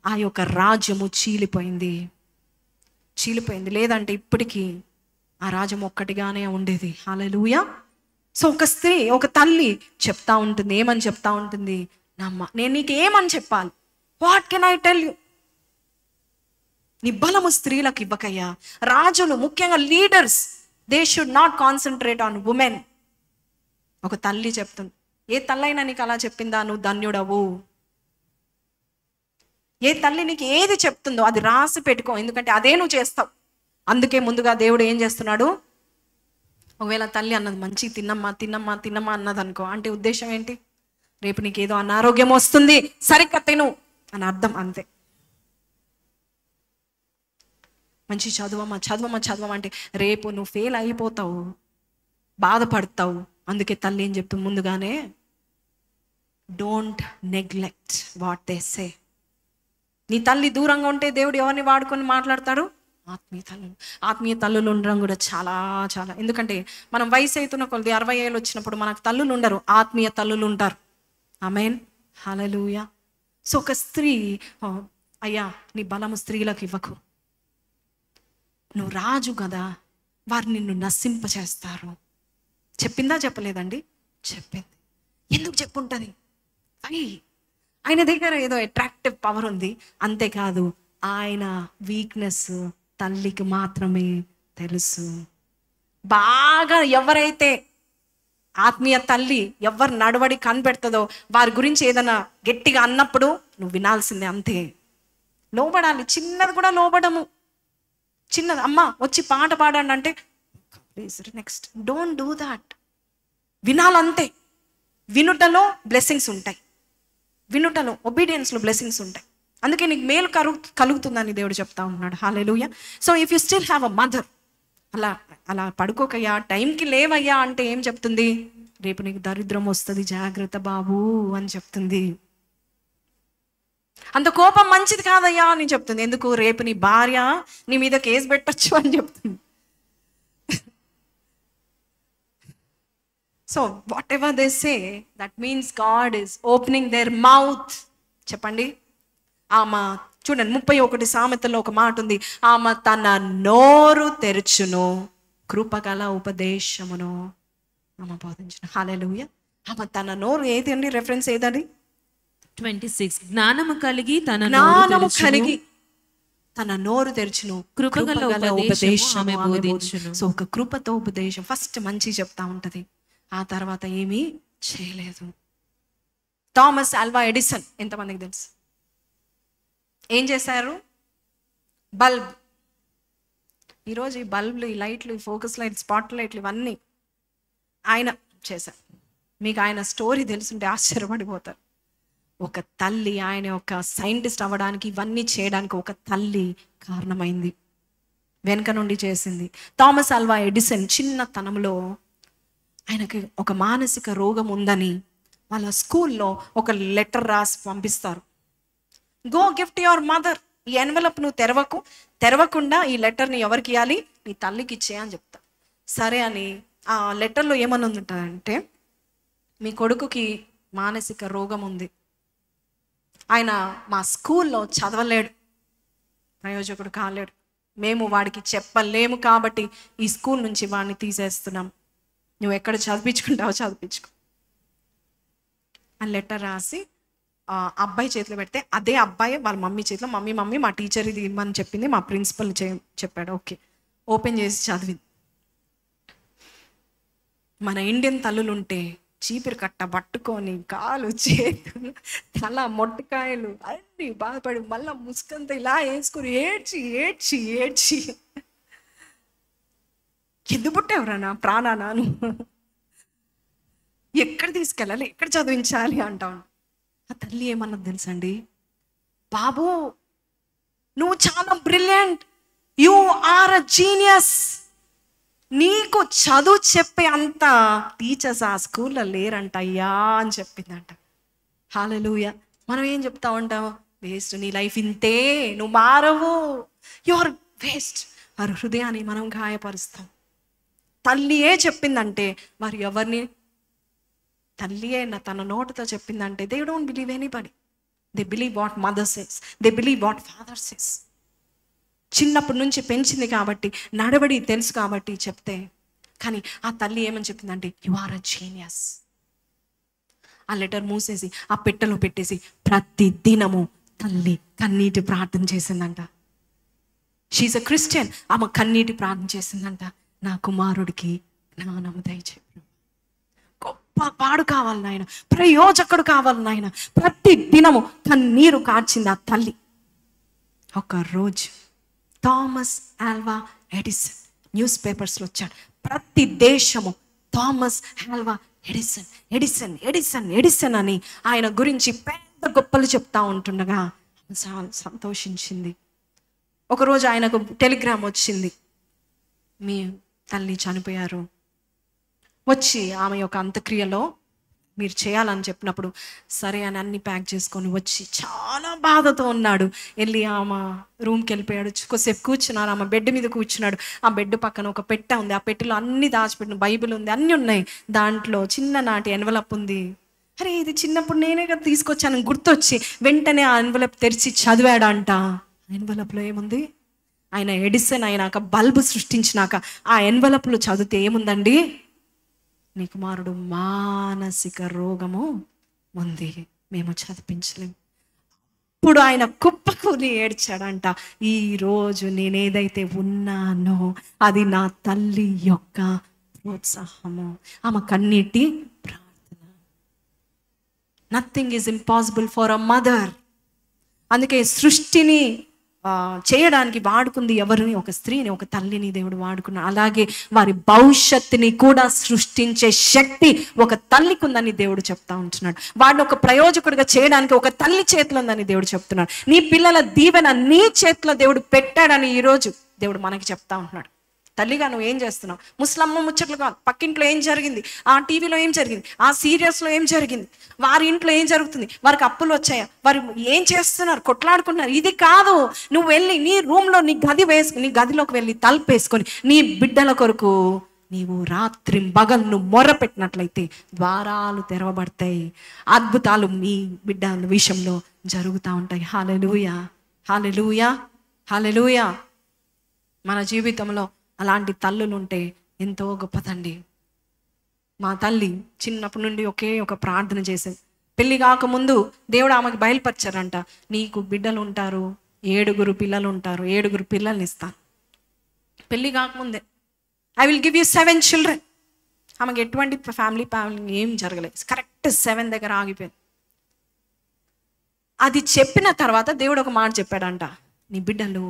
ఆ యొక్క రాజ్యము చీలిపోయింది. లేదంటే ఇప్పటికీ ఆ రాజ్యం ఒక్కటిగానే ఉండేది. హల్లెలూయా. సో ఒక స్త్రీ, ఒక తల్లి చెప్తా ఉంటుంది, ఏమని చెప్తా ఉంటుంది? నమ్మ, నేను నీకు ఏమని చెప్పాలి? What can I tell you? నీ బలము స్త్రీలకు ఇవ్వకయ్యా. రాజులు, ముఖ్యంగా leaders, they should not concentrate on women. ఒక తల్లి చెప్తుంది. ఏ తల్లైనా నీకు అలా చెప్పిందా? నువ్వు ధన్యుడవు. ఏ తల్లి నీకు ఏది చెప్తుందో అది రాసి పెట్టుకో, ఎందుకంటే అదే నువ్వు చేస్తావు. అందుకే ముందుగా దేవుడు ఏం చేస్తున్నాడు? ఒకవేళ తల్లి అన్నది మంచి తిన్నమ్మా తిన్నమ్మా తిన్నమ్మా అన్నది అనుకో, అంటే ఉద్దేశం ఏంటి? రేపు నీకేదో అనారోగ్యం వస్తుంది, సరిగ్గా తిను అని అర్థం, అంతే. మంచి చదువమ్మా చదవమ్మా చదవమ్మా అంటే రేపు నువ్వు ఫెయిల్ అయిపోతావు, బాధపడతావు అందుకే తల్లి ఏం చెప్తుంది ముందుగానే, don't neglect what they say. నీ తల్లి దూరంగా ఉంటే దేవుడు ఎవరిని వాడుకొని మాట్లాడతాడు? ఆత్మీయ తల్లులు ఉండడం కూడా చాలా చాలా. ఎందుకంటే మనం వయసు అవుతున్న కొద్ది 60 ఏళ్ళు వచ్చినప్పుడు మనకు తల్లులు ఉండరు, ఆత్మీయ తల్లులు ఉంటారు. ఆమేన్, హల్లెలూయా. సో ఒక స్త్రీ, అయ్యా నీ బలము స్త్రీలకు ఇవ్వకు, నువ్వు రాజు కదా, వారు నిన్ను నశింపచేస్తారు. చెప్పిందా చెప్పలేదండి? చెప్పింది. ఎందుకు చెప్పుంటుంది? ఆయన దగ్గర ఏదో అట్రాక్టివ్ పవర్ ఉంది. అంతేకాదు ఆయన వీక్నెస్ తల్లికి మాత్రమే తెలుసు. బాగా ఎవరైతే ఆత్మీయ తల్లి ఎవరు నడవడి కనిపెడుతుందో వారి గురించి ఏదైనా గట్టిగా అన్నప్పుడు నువ్వు వినాల్సిందే, అంతే. లోబడాలి. చిన్నది కూడా లోబడము. చిన్నది, అమ్మ వచ్చి పాట పాడండి అంటే please next, don't do that. వినాలంతే. వినుటలో బ్లెస్సింగ్స్ ఉంటాయి, వినుటలో ఒబీడియన్స్లో బ్లెస్సింగ్స్ ఉంటాయి. అందుకే నీకు మేలు కలుగుతుందని దేవుడు చెప్తా ఉన్నాడు. Hallelujah. So if you still have a mother, అలా పడుకోకయ్యా, టైంకి లేవయ్యా అంటే ఏం చెప్తుంది? రేపు నీకు దరిద్రం వస్తుంది, జాగ్రత్త బాబు అని చెప్తుంది. అంత కోపం మంచిది కాదయ్యా అని చెప్తుంది. ఎందుకు? రేపు నీ భార్య నీ మీద కేసు పెట్టచ్చు అని చెప్తుంది. So what ever they say, that means God is opening there mouth. చెప్పండి. ఆమె చూడండి 31 సామెతల్లో ఒక మాట ఉంది, ఆమె తన నోరు తెరుచును, కృపగల ఉపదేశమును ఆమె బోధించును. హల్లెలూయా. ఆమె తన నోరు ఏది అండి? రెఫరెన్స్ ఏదండి? 26. జ్ఞానము కలిగి తన నోరు తెరుచును, కృపగల ఉపదేశము ఆమె బోధించును. సో ఒక కృపతో ఉపదేశం ఫస్ట్ మంచి చెప్తా ఉంటది, ఆ తర్వాత ఏమీ చేయలేదు. థామస్ ఆల్వా ఎడిసన్ ఎంతమందికి తెలుసు? ఏం చేశారు? బల్బ్. ఈరోజు ఈ బల్బులు, ఈ లైట్లు, ఈ ఫోకస్ లైట్లు, స్పాట్ లైట్లు ఇవన్నీ ఆయన చేశారు. మీకు ఆయన స్టోరీ తెలుసుంటే ఆశ్చర్యపడిపోతారు. ఒక తల్లి, ఆయన ఒక సైంటిస్ట్ అవ్వడానికి, ఇవన్నీ చేయడానికి ఒక తల్లి కారణమైంది, వెనక నుండి చేసింది. థామస్ ఆల్వా ఎడిసన్ చిన్నతనంలో ఆయనకి ఒక మానసిక రోగం ఉందని వాళ్ళ స్కూల్లో ఒక లెటర్ రాసి పంపిస్తారు. Go gift your mother. ఈ ఎన్వలప్ నువ్వు తెరవకుండా ఈ లెటర్ని ఎవరికి ఇవ్వాలి? నీ తల్లికి ఇచ్చే అని చెప్తా. సరే అని ఆ లెటర్లో ఏమని ఉంటుందంటే, మీ కొడుకుకి మానసిక రోగం ఉంది, ఆయన మా స్కూల్లో చదవలేడు, ప్రయోజకుడు కాలేడు, మేము వాడికి చెప్పలేము కాబట్టి ఈ స్కూల్ నుంచి వాడిని తీసేస్తున్నాం, నువ్వు ఎక్కడ చదివించుకుంటావో చదివించుకో అని లెటర్ రాసి అబ్బాయి చేతిలో పెడితే, అదే అబ్బాయి వాళ్ళ మమ్మీ చేతిలో, మమ్మీ మా టీచర్ ఇది ఇవ్వమని చెప్పింది, మా ప్రిన్సిపల్ చెప్పాడు. ఓకే, ఓపెన్ చేసి చదివింది. మన ఇండియన్ తల్లులు ఉంటే చీపిరి కట్ట పట్టుకొని కాలు చేతులు తల మొట్టకాయలు అన్నీ బాధపడి మళ్ళీ ముసుకంతా ఇలా వేసుకొని ఏడ్చి ఎందుకు పుట్టేవరా నా ప్రాణాను, ఎక్కడ తీసుకెళ్ళాలి, ఎక్కడ చదివించాలి అంటాను. ఆ తల్లి ఏమన్నది తెలుసండి? బాబు నువ్వు చాలా brilliant, you are a genius, నీకు చదువు చెప్పే అంత టీచర్స్ ఆ స్కూల్లో లేరంట అయ్యా అని చెప్పిందంట. హల్లెలూయా. మనం ఏం చెప్తా ఉంటాం? వేస్ట్, నీ లైఫ్ ఇంతే, నువ్వు మారవు, యు ఆర్ వేస్ట్. వారి హృదయాన్ని మనం గాయపరుస్తాం. తల్లియే చెప్పిందంటే మరి ఎవరిని? తల్లియే తన నోటితో చెప్పిందంటే they don't believe anybody. They believe what mother says, they believe what father says. చిన్నప్పటి నుంచి పెంచింది కాబట్టి, నడవడి తెలుసు కాబట్టి చెప్తే. కానీ ఆ తల్లి ఏమని చెప్పిందంటే, యు ఆర్ అ జీనియస్. ఆ లెటర్ మూసేసి ఆ పెట్టెలో పెట్టేసి ప్రతి దినము తల్లి కన్నీటి ప్రార్థన చేసిందంట. She's a Christian. ఆమె కన్నీటి ప్రార్థన చేసిందంట, నా కుమారుడికి జ్ఞానము దయచేయి, గొప్ప పాడు కావాలి నాయన, ప్రయోజకుడు కావాలి నాయన. ప్రతి దినము కన్నీరు కార్చింది ఆ తల్లి. ఒక రోజు థామస్ ఆల్వా ఎడిసన్ న్యూస్ పేపర్స్లో వచ్చాడు. ప్రతి దేశము Thomas Alva Edison Edison Edison Edison అని ఆయన గురించి పెద్ద గొప్పలు చెప్తా ఉంటుండగా చాలా సంతోషించింది. ఒకరోజు ఆయనకు టెలిగ్రామ్ వచ్చింది, మీ తల్లి చనిపోయారు. వచ్చి ఆమె యొక్క అంత్యక్రియలో మీరు చేయాలని చెప్పినప్పుడు సరే అని అన్ని ప్యాక్ చేసుకొని వచ్చి చాలా బాధతో ఉన్నాడు. వెళ్ళి ఆమె రూమ్కి వెళ్ళిపోయాడు. కొద్దిసేపు కూర్చున్నారు. ఆమె బెడ్ మీద కూర్చున్నాడు. ఆ బెడ్ పక్కన ఒక పెట్టె ఉంది. ఆ పెట్టెలో అన్ని దాచిపెట్టిన బైబిల్ ఉంది, అన్నీ ఉన్నాయి. దాంట్లో చిన్ననాటి ఎన్వలప్ ఉంది. అరే ఇది చిన్నప్పుడు నేనే కదా తీసుకొచ్చాను గుర్తొచ్చి వెంటనే ఆ ఎన్వలప్ తెరిచి చదివాడంట. ఎన్వలప్లో ఏముంది? ఆయన ఎడిసన్ అయినాక, బల్బు సృష్టించినాక ఆ ఎన్వలప్లో చదివితే ఏముందండి? నీ కుమారుడు మానసిక రోగము ఉంది, మేము చదివించలేము. ఇప్పుడు ఆయన కుప్పకూలి ఏడ్చాడంట. ఈరోజు నేనేదైతే ఉన్నానో అది నా తల్లి యొక్క ప్రోత్సాహము, ఆమె కన్నీటి ప్రార్థన. Nothing is impossible for a mother. అందుకే సృష్టిని చేయడానికి వాడుకుంది ఎవరిని? ఒక స్త్రీని, ఒక తల్లిని దేవుడు వాడుకున్నాడు. అలాగే వారి భవిష్యత్తుని కూడా సృష్టించే శక్తి ఒక తల్లికి ఉందని దేవుడు చెప్తా ఉంటున్నాడు. వాడిని ఒక ప్రయోజకుడిగా చేయడానికి ఒక తల్లి చేతిలో ఉందని దేవుడు చెప్తున్నాడు. నీ పిల్లల దీవెన నీ చేతిలో దేవుడు పెట్టాడని ఈరోజు దేవుడు మనకి చెప్తా ఉంటున్నాడు. తల్లిగా నువ్వు ఏం చేస్తున్నావు? ముసలమ్మ ముచ్చట్లు కాదు, పక్కింట్లో ఏం జరిగింది, ఆ టీవీలో ఏం జరిగింది, ఆ సీరియల్స్లో ఏం జరిగింది, వారి ఇంట్లో ఏం జరుగుతుంది, వారికి అప్పులు వచ్చాయా, వారు ఏం చేస్తున్నారు, కొట్లాడుకున్నారు, ఇది కాదు. నువ్వు వెళ్ళి నీ రూమ్లో నీ గది వేసుకుని, నీ గదిలోకి వెళ్ళి తలుపు వేసుకొని నీ బిడ్డల కొరకు నీవు రాత్రి పగలు నువ్వు మొర్ర పెట్టినట్లయితే ద్వారాలు తెరవబడతాయి. అద్భుతాలు మీ బిడ్డల విషయంలో జరుగుతూ ఉంటాయి. హల్లెలూయా, హల్లెలూయా, హల్లెలూయా. మన జీవితంలో అలాంటి తల్లులు ఉంటే ఎంతో గొప్పదండి. మా తల్లి చిన్నప్పటి నుండి ఒకే ఒక ప్రార్థన చేసేది. పెళ్ళి కాకముందు దేవుడు ఆమెకు బయలుపరిచారంట, నీకు బిడ్డలు ఉంటారు, 7 పిల్లలు ఉంటారు, 7 పిల్లల్ని ఇస్తాను. పెళ్ళి కాకముందే I will give you 7 children. ఆమెకు ఎటువంటి ఫ్యామిలీ ఏం జరగలేదు. కరెక్ట్ 7 దగ్గర ఆగిపోయింది. అది చెప్పిన తర్వాత దేవుడు ఒక మాట చెప్పాడంట, నీ బిడ్డలు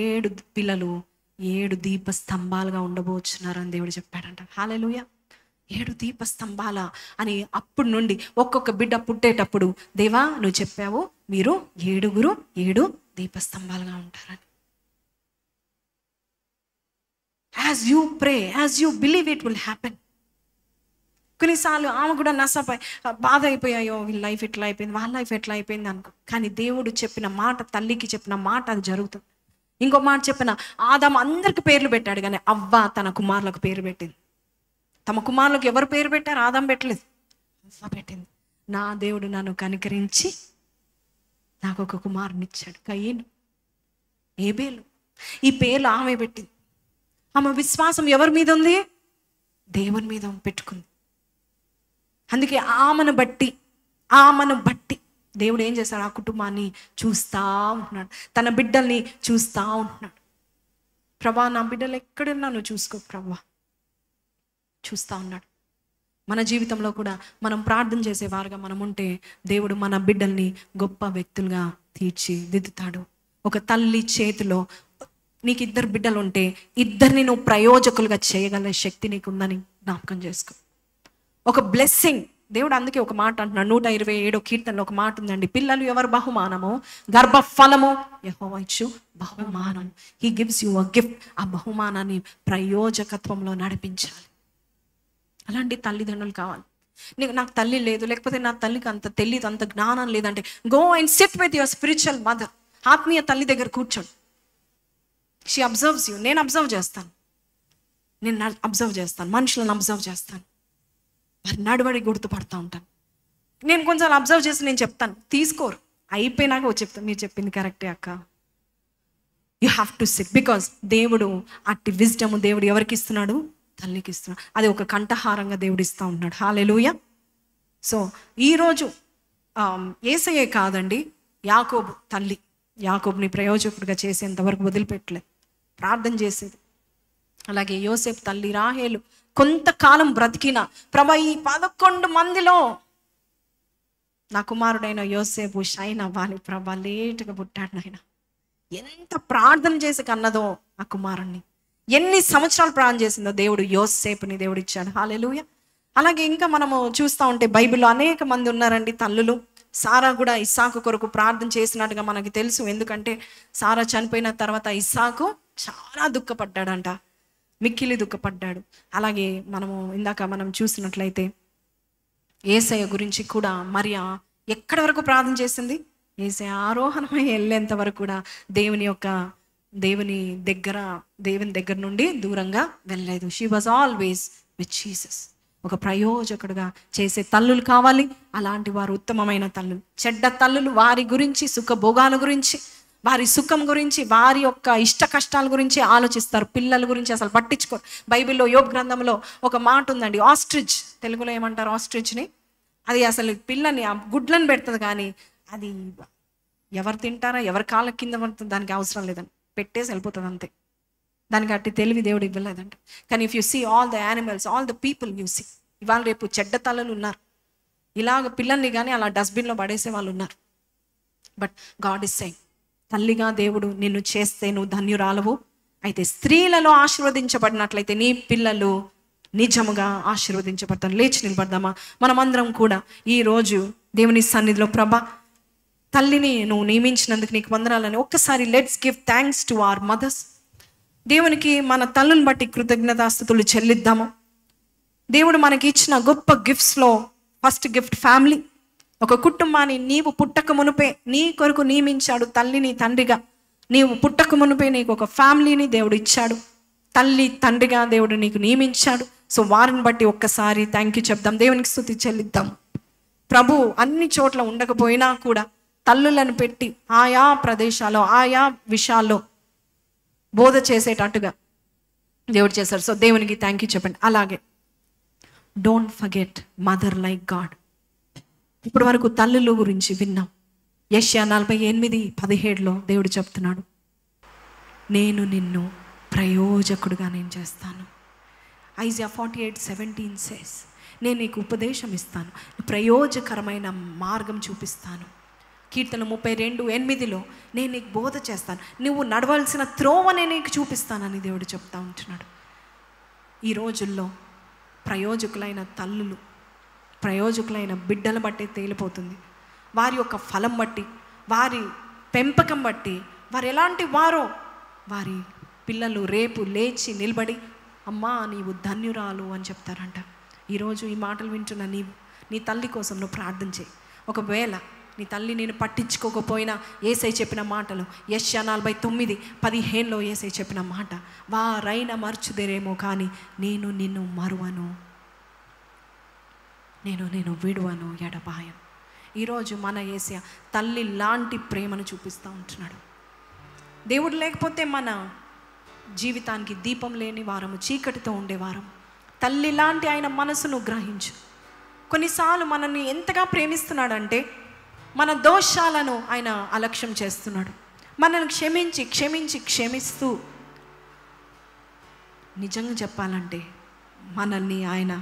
7 పిల్లలు 7 దీపస్తంభాలుగా ఉండబోచున్నారని దేవుడు చెప్పాడంట. హల్లెలూయా. 7 దీపస్తంభాల అని అప్పుడు నుండి ఒక్కొక్క బిడ్డ పుట్టేటప్పుడు దేవా నువ్వు చెప్పావు మీరు 7 దీపస్తంభాలుగా ఉంటారని. As you pray, as you believe it will happen. కొన్నిసార్లు ఆమె కూడా నష్టపోయి బాధ అయిపోయాయో, వీళ్ళ లైఫ్ ఎట్లా అయిపోయింది, వాళ్ళ లైఫ్ ఎట్లా అయిపోయింది అనుకో. కానీ దేవుడు చెప్పిన మాట, తల్లికి చెప్పిన మాట అది జరుగుతుంది. ఇంకో మాట చెప్పిన, ఆదాము అందరికి పేర్లు పెట్టాడు కానీ అవ్వ తన కుమారులకు పేరు పెట్టింది. తమ కుమారులకు ఎవరు పేరు పెట్టారు? ఆదాము పెట్టలేదు, అవ్వ పెట్టింది. నా దేవుడు నన్ను కనికరించి నాకు ఒక కుమారుని ఇచ్చాడు, కయీను, ఏబేలు. ఈ పేర్లు ఆమె పెట్టింది. ఆమె విశ్వాసం ఎవరి మీద ఉంది? దేవుని మీద పెట్టుకుంది. అందుకే ఆమెను బట్టి దేవుడు ఏం చేశాడు? ఆ కుటుంబాన్ని చూస్తూ ఉంటున్నాడు, తన బిడ్డల్ని చూస్తూ ఉంటున్నాడు. ప్రభా నా బిడ్డలు ఎక్కడున్నా నువ్వు చూసుకో ప్రభా, చూస్తూ ఉన్నాడు. మన జీవితంలో కూడా మనం ప్రార్థన చేసేవారుగా మనం ఉంటే దేవుడు మన బిడ్డల్ని గొప్ప వ్యక్తులుగా తీర్చిదిద్దుతాడు. ఒక తల్లి చేతిలో నీకు 2 బిడ్డలు ఉంటే 2 నువ్వు ప్రయోజకులుగా చేయగల శక్తి నీకు ఉందని జ్ఞాపకం చేసుకో. ఒక బ్లెస్సింగ్ దేవుడు. అందుకే ఒక మాట అంటున్నాడు, 127 కీర్తనలో ఒక మాట ఉందండి, పిల్లలు ఎవరు బహుమానము, గర్భఫలము యెహోవా ఇచ్చు బహుమానం. He gives you a gift. ఆ బహుమానాన్ని ప్రయోజకత్వంలో నడిపించాలి. అలాంటి తల్లిదండ్రులు కావాలి. నాకు తల్లి లేదు, లేకపోతే నా తల్లికి అంత తెలియదు, అంత జ్ఞానం లేదంటే go and SIT with your spiritual mother. ఆత్మీయ తల్లి దగ్గర కూర్చోండి. She absorbs you. నేను అబ్జర్వ్ చేస్తాను, మనుషులను అబ్జర్వ్ చేస్తాను, వారి నడవడి గుర్తుపడతా ఉంటాను. నేను కొంచెం అబ్జర్వ్ చేసి నేను చెప్తాను, తీసుకోరు, అయిపోయినాక చెప్తాను మీరు చెప్పింది కరెక్టే అక్క. You have to SIT. Because దేవుడు అట్టి విజ్డమ్ దేవుడు ఎవరికి ఇస్తున్నాడు? తల్లికి ఇస్తున్నాడు. అది ఒక కంఠహారంగా దేవుడు ఇస్తూ ఉన్నాడు. హల్లెలూయా. సో ఈరోజు యేసయ్యే కాదండి, యాకోబు తల్లి, యాకోబుని ప్రయోజకుడిగా చేసేంతవరకు వదిలిపెట్టలేదు, ప్రార్థన చేసేది. అలాగే యోసేపు తల్లి రాహేలు కొంతకాలం బ్రతికిన, ప్రభా ఈ 11 మందిలో నా కుమారుడైన యోసేపు షైన్ అవ్వాలి ప్రభా, లేటుగా పుట్టాడు నాయన. ఎంత ప్రార్థన చేసి కన్నదో ఆ కుమారుణ్ణి, ఎన్ని సంవత్సరాలు ప్రార్థన చేసిందో దేవుడు యోసేపుని దేవుడు ఇచ్చాడు. హల్లెలూయా. అలాగే ఇంకా మనము చూస్తూ ఉంటే బైబిల్లో అనేక మంది ఉన్నారండి తల్లులు. సారా కూడా ఇస్సాకు కొరకు ప్రార్థన చేసినట్టుగా మనకి తెలుసు. ఎందుకంటే సారా చనిపోయిన తర్వాత ఇస్సాకు చాలా దుఃఖపడ్డాడంట. మిక్కిలి దుఃఖపడ్డాడు. అలాగే ఇందాక మనం చూసినట్లయితే యేసయ్య గురించి కూడా మరియా ఎక్కడి వరకు ప్రార్థన చేసింది? యేసయ్య ఆరోహణమై వెళ్ళేంత వరకు కూడా దేవుని దగ్గర నుండి దూరంగా వెళ్ళలేదు. She was always with Jesus. ఒక ప్రయోజకుడుగా చేసే తల్లులు కావాలి. అలాంటి వారు ఉత్తమమైన తల్లులు. చెడ్డ తల్లులు వారి గురించి, సుఖభోగాల గురించి, వారి సుఖం గురించి, వారి యొక్క ఇష్ట కష్టాల గురించి ఆలోచిస్తారు. పిల్లల గురించి అసలు పట్టించుకోరు. బైబిల్లో యోబు గ్రంథంలో ఒక మాట ఉందండి, ఆస్ట్రిచ్. తెలుగులో ఏమంటారు ఆస్ట్రిచ్ని? అది అసలు పిల్లని గుడ్లను పెడుతుంది, కానీ అది ఎవరు తింటారా, ఎవరి కాళ్ళ కింద పడుతుంది దానికి అవసరం లేదండి, పెట్టేసి వెళ్ళిపోతుంది అంతే. దానికి అట్టి తెలివి దేవుడు ఇవ్వలేదంట. కానీ if you see all the animals, all the people you see, ఇవాళ రేపు చెడ్డ తల్లులు ఉన్నారు. ఇలాగ పిల్లల్ని కానీ అలా డస్ట్బిన్లో పడేసే వాళ్ళు ఉన్నారు. బట్ గాడ్ ఇస్ సెయింగ్, తల్లిగా దేవుడు నిన్ను చేస్తే నువ్వు ధన్యురాలవు. అయితే స్త్రీలలో ఆశీర్వదించబడినట్లయితే నీ పిల్లలు నిజముగా ఆశీర్వదించబడతాను. లేచి నిలబడదామా మనమందరం కూడా ఈరోజు దేవుని సన్నిధిలో? ప్రభా, తల్లిని నువ్వు నియమించినందుకు నీకు వందనాలని ఒక్కసారి let's give thanks to our mothers. దేవునికి మన తల్లుని బట్టి కృతజ్ఞతాస్తుతులు చెల్లిద్దాము. దేవుడు మనకి ఇచ్చిన గొప్ప గిఫ్ట్స్లో ఫస్ట్ గిఫ్ట్ ఫ్యామిలీ. ఒక కుటుంబాన్ని నీవు పుట్టక మునుపే నీ కొరకు నియమించాడు తల్లిని తండ్రిగా. నీవు పుట్టక మునుపే నీకు ఒక ఫ్యామిలీని దేవుడు ఇచ్చాడు. తల్లి తండ్రిగా దేవుడు నీకు నియమించాడు. సో వారిని బట్టి ఒక్కసారి థ్యాంక్ యూ చెప్దాం, దేవునికి స్తుతి చెల్లిద్దాం. ప్రభు అన్ని చోట్ల ఉండకపోయినా కూడా తల్లులను పెట్టి ఆయా ప్రదేశాల్లో ఆయా విషయాల్లో బోధ చేసేటట్టుగా దేవుడు చేశారు. సో దేవునికి థ్యాంక్ యూ చెప్పండి. అలాగే don't forget mother like God. ఇప్పటి వరకు తల్లుల గురించి విన్నాం. యెషయా 48:17 దేవుడు చెప్తున్నాడు, నేను నిన్ను ప్రయోజకుడుగా నేను చేస్తాను. ఐజియా 48:17 says, నేను నీకు ఉపదేశం ఇస్తాను, ప్రయోజకరమైన మార్గం చూపిస్తాను. కీర్తన 32:8 నేను నీకు బోధ చేస్తాను, నువ్వు నడవలసిన త్రోవనే నీకు చూపిస్తానని దేవుడు చెప్తా ఉంటున్నాడు. ఈ రోజుల్లో ప్రయోజకులైన తల్లులు, ప్రయోజకులైన బిడ్డల బట్టి తేలిపోతుంది. వారి యొక్క ఫలం బట్టి, వారి పెంపకం బట్టి, వారు ఎలాంటి వారో వారి పిల్లలు రేపు లేచి నిలబడి అమ్మా నీవు ధన్యురాలు అని చెప్తారంట. ఈరోజు ఈ మాటలు వింటున్న నీ తల్లి కోసం నువ్వు ప్రార్థన చేయి. ఒకవేళ నీ తల్లి నేను పట్టించుకోకపోయినా యేసయ్య చెప్పిన మాటలు, యెషయా 49:15 యేసయ్య చెప్పిన మాట, వారైనా మర్చుదేరేమో కానీ నేను నిన్ను మరువను, నేను విడువను ఎడబాయను. ఈరోజు మన యేసయ్య తల్లి లాంటి ప్రేమను చూపిస్తూ ఉంటున్నాడు. దేవుడు లేకపోతే మన జీవితానికి దీపం లేని వారము, చీకటితో ఉండేవారం. తల్లి లాంటి ఆయన మనసును గ్రహించు. కొన్నిసార్లు మనల్ని ఎంతగా ప్రేమిస్తున్నాడంటే మన దోషాలను ఆయన అలక్ష్యం చేస్తున్నాడు. మనల్ని క్షమిస్తూ, నిజంగా చెప్పాలంటే మనల్ని ఆయన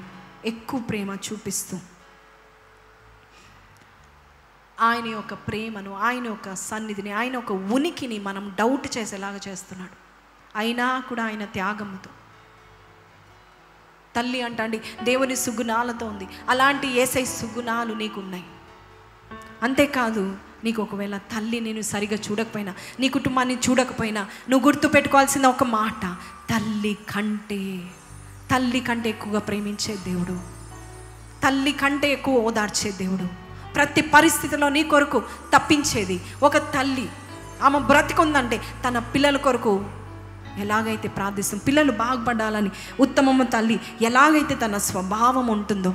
ఎక్కువ ప్రేమ చూపిస్తూ ఆయన యొక్క ప్రేమను, ఆయన యొక్క సన్నిధిని, ఆయన యొక్క ఉనికిని మనం డౌట్ చేసేలాగా చేస్తున్నాడు. అయినా కూడా ఆయన త్యాగముతో, తల్లి అంటండి దేవుని సుగుణాలతో ఉంది. అలాంటి యేసయ్య సుగుణాలు నీకున్నాయి. అంతేకాదు, నీకు ఒకవేళ తల్లి నేను సరిగా చూడకపోయినా, నీ కుటుంబాన్ని చూడకపోయినా, నువ్వు గుర్తుపెట్టుకోవాల్సిన ఒక మాట, తల్లి కంటే ఎక్కువగా ప్రేమించే దేవుడు, తల్లి కంటే ఎక్కువ ఓదార్చే దేవుడు, ప్రతి పరిస్థితిలో నీ కొరకు తప్పించేది ఒక తల్లి. ఆమె బ్రతికుందంటే తన పిల్లల కొరకు ఎలాగైతే ప్రార్థిస్తాం, పిల్లలు బాగుపడాలని ఉత్తమమ్మ తల్లి ఎలాగైతే తన స్వభావం ఉంటుందో,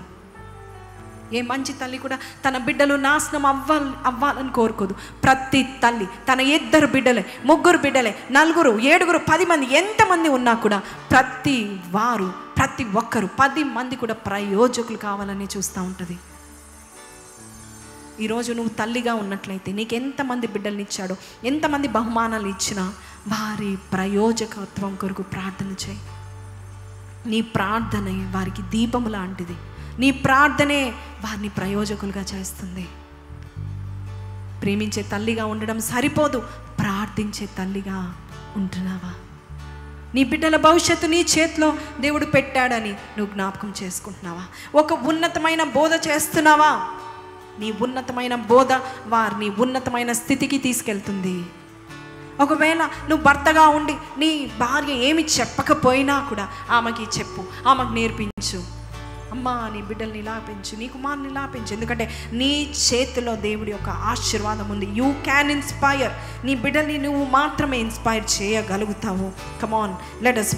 ఏ మంచి తల్లి కూడా తన బిడ్డలు నాశనం అవ్వాలని కోరుకోదు. ప్రతి తల్లి తన 2 బిడ్డలే, 3 బిడ్డలే, 4, 7, 10 మంది, ఎంతమంది ఉన్నా కూడా ప్రతి ఒక్కరు 10 మంది కూడా ప్రయోజకులు కావాలని చూస్తూ ఉంటుంది. ఈరోజు నువ్వు తల్లిగా ఉన్నట్లయితే నీకు ఎంతమంది బిడ్డల్ని ఇచ్చాడో, ఎంతమంది బహుమానాలు ఇచ్చినా వారి ప్రయోజకత్వం కొరకు ప్రార్థన చేయి. నీ ప్రార్థనే వారికి దీపము లాంటిది. నీ ప్రార్థనే వారిని ప్రయోజకులుగా చేస్తుంది. ప్రేమించే తల్లిగా ఉండడం సరిపోదు, ప్రార్థించే తల్లిగా ఉంటున్నావా? నీ బిడ్డల భవిష్యత్తు నీ చేతిలో దేవుడు పెట్టాడని నువ్వు జ్ఞాపకం చేసుకుంటున్నావా? ఒక ఉన్నతమైన బోధ చేస్తున్నావా? నీ ఉన్నతమైన బోధ వారిని ఉన్నతమైన స్థితికి తీసుకెళ్తుంది. ఒకవేళ నువ్వు భర్తగా ఉండి నీ భార్య ఏమి చెప్పకపోయినా కూడా ఆమెకి చెప్పు, ఆమెకు నేర్పించు. అమ్మా, నీ బిడ్డల్ని ఇలా పెంచు, నీ కుమారుని ఇలా పెంచు. ఎందుకంటే నీ చేతిలో దేవుడి యొక్క ఆశీర్వాదం ఉంది. You can inspire. నీ బిడ్డల్ని నువ్వు మాత్రమే ఇన్స్పైర్ చేయగలుగుతావు. కమాన్, లెట్ us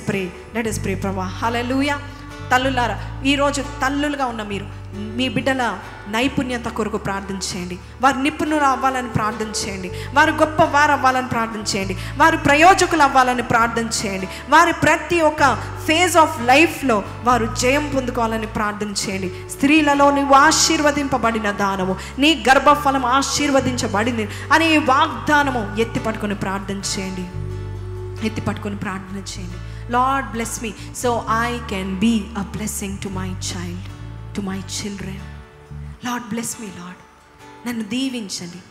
pray ప్రభా. హల్లెలూయా. తల్లులారా, ఈరోజు తల్లులుగా ఉన్న మీరు మీ బిడ్డల నైపుణ్యత కొరకు ప్రార్థన చేయండి. వారు నిపుణులు అవ్వాలని ప్రార్థన చేయండి. వారు గొప్ప వారు అవ్వాలని ప్రార్థన చేయండి. వారు ప్రయోజకులు అవ్వాలని ప్రార్థన చేయండి. వారి ప్రతి ఒక్క ఫేజ్ ఆఫ్ లైఫ్లో వారు జయం పొందుకోవాలని ప్రార్థన చేయండి. స్త్రీలలో నువ్వు ఆశీర్వదింపబడిన దానము, నీ గర్భఫలం ఆశీర్వదించబడింది అనే వాగ్దానము ఎత్తి పట్టుకొని ప్రార్థన చేయండి. Lord, bless me so I can be a blessing to my child, to my children. Lord, bless me, Lord. నన్ను దీవించండి,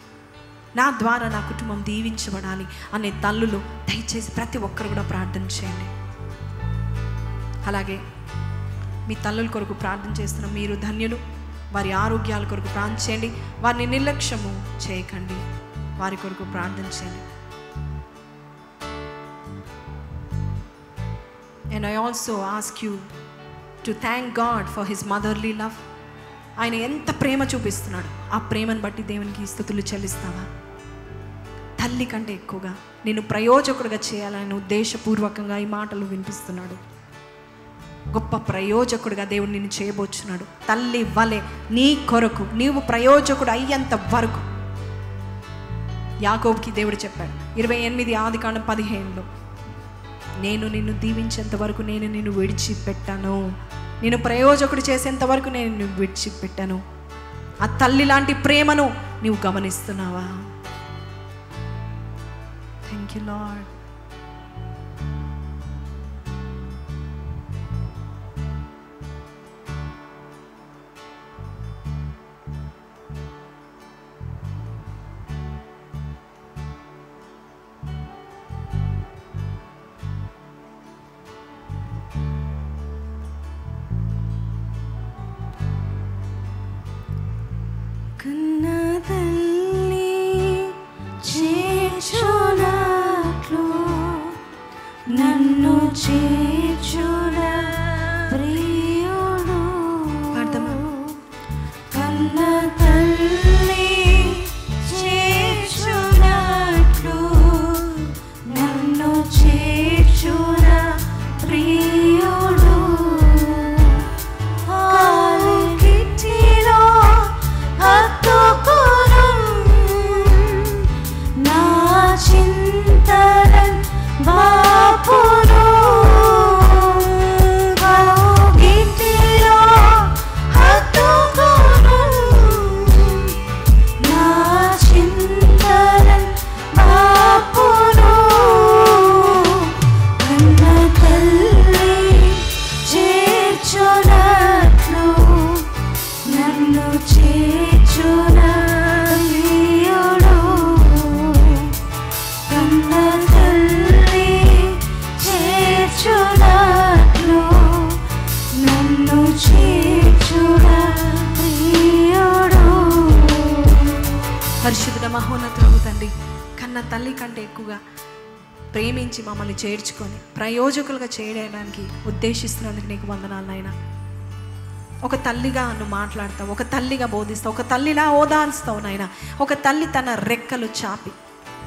నా ద్వారా నా కుటుంబం దీవించబడాలి అనే తల్లులు దయచేసి ప్రతి ఒక్కరు కూడా ప్రార్థన చేయండి. అలాగే మీ తల్లుల కొరకు ప్రార్థన చేస్తున్న మీరు ధన్యులు. వారి ఆరోగ్యాల కొరకు ప్రార్థన చేయండి. వారిని నిర్లక్ష్యము చేయకండి. వారి కొరకు ప్రార్థన చేయండి. And I also ask you to thank God for his motherly love. ఆయన ఎంత ప్రేమ చూపిస్తున్నాడు, ఆ ప్రేమను బట్టి దేవునికి స్తుతులు చెల్లిస్తావా? తల్లి కంటే ఎక్కువగా నేను ప్రయోజకుడిగా చేయాలని ఉద్దేశపూర్వకంగా ఈ మాటలు వినిపిస్తున్నాడు. గొప్ప ప్రయోజకుడిగా దేవుడు నిన్ను చేయబోచున్నాడు. తల్లి వలె నీ కొరకు నీవు ప్రయోజకుడు అయ్యేంత వరకు. యాకోబుకి దేవుడు చెప్పాడు 28 ఆదికాండం 15లో, నేను నిన్ను దీవించేంత వరకు నేను నిన్ను విడిచిపెట్టాను, నేను ప్రయోజకుడు చేసేంత వరకు నేను నిన్ను విడిచిపెట్టాను. ఆ తల్లి లాంటి ప్రేమను నీవు గమనిస్తున్నావా? Thank you lord. నన్ను చేర్చున ప్రియుడు, కన్న తల్లి చేర్చునట్లు నన్ను చేర్చున ప్రియుడు, కిటిలో హత్తుకును నా చింతనన్ బాపును, గిటిలో హత్తుకును నా చింతనన్ బాపును, కన్న తల్లి చేర్చునట్లు నన్ను చేర్చున ప్రియుడు, కన్న తల్లి చేర్చునట్లు నన్ను చేర్చున ప్రియుడు. పరిశుద్ధ మహోన్నతుడగు తండ్రి, కన్న తల్లి కంటే ఎక్కువగా ప్రేమించి మమ్మల్ని చేర్చుకొని ప్రయోజకులుగా చేయడానికి ఉద్దేశిస్తున్నందుకు నీకు వందనాలు నాయనా. ఒక తల్లిగా నువ్వు మాట్లాడతావు, ఒక తల్లిగా బోధిస్తావు, ఒక తల్లిలా ఓదార్స్తావు నాయన. ఒక తల్లి తన రెక్కలు చాపి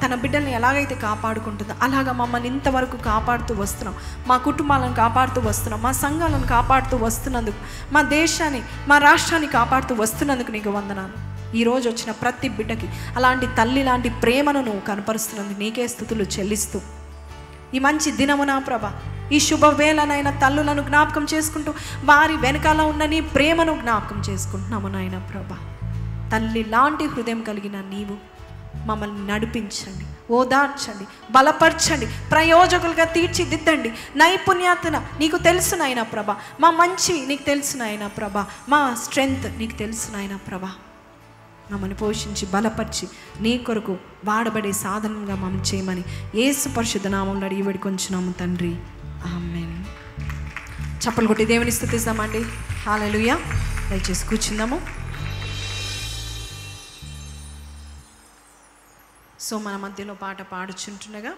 తన బిడ్డల్ని ఎలాగైతే కాపాడుకుంటుందో అలాగా మమ్మల్ని ఇంతవరకు కాపాడుతూ వస్తున్నాం. మా కుటుంబాలను కాపాడుతూ వస్తున్నాం, మా సంఘాలను కాపాడుతూ వస్తున్నందుకు, మా దేశాన్ని మా రాష్ట్రాన్ని కాపాడుతూ వస్తున్నందుకు నీకు వందనాలు. ఈరోజు వచ్చిన ప్రతి బిడ్డకి అలాంటి తల్లి లాంటి ప్రేమను నువ్వు కనపరుస్తున్నందుకు నీకే స్తుతులు చెల్లిస్తూ ఈ మంచి దినమున ప్రభ, ఈ శుభవేళనైనా తల్లులను జ్ఞాపకం చేసుకుంటూ వారి వెనకాల ఉన్న నీ ప్రేమను జ్ఞాపకం చేసుకుంటున్నాము నాయన ప్రభ. తల్లి లాంటి హృదయం కలిగిన నీవు మమ్మల్ని నడిపించండి, ఓదార్చండి, బలపరచండి, ప్రయోజకులుగా తీర్చిదిద్దండి. నైపుణ్యతన నీకు తెలుసు నాయన ప్రభ, మా మంచి నీకు తెలుసు నాయన ప్రభ, మా స్ట్రెంగ్త్ నీకు తెలుసు నాయన ప్రభ. మమ్మల్ని పోషించి బలపరిచి నీ కొరకు వాడబడే సాధనంగా మమ్మల్ని చేయమని యేసు పరిశుద్ధ నామములో అడిగి వేడుకొంచున్నాము తండ్రి, ఆమేన్. చప్పలు కొట్టి దేవుని స్తుతిస్తామండి. హల్లెలూయా. దయచేసి కూర్చుందాము. సో సో మన మధ్యలో పాట పాడుచుంటుండగా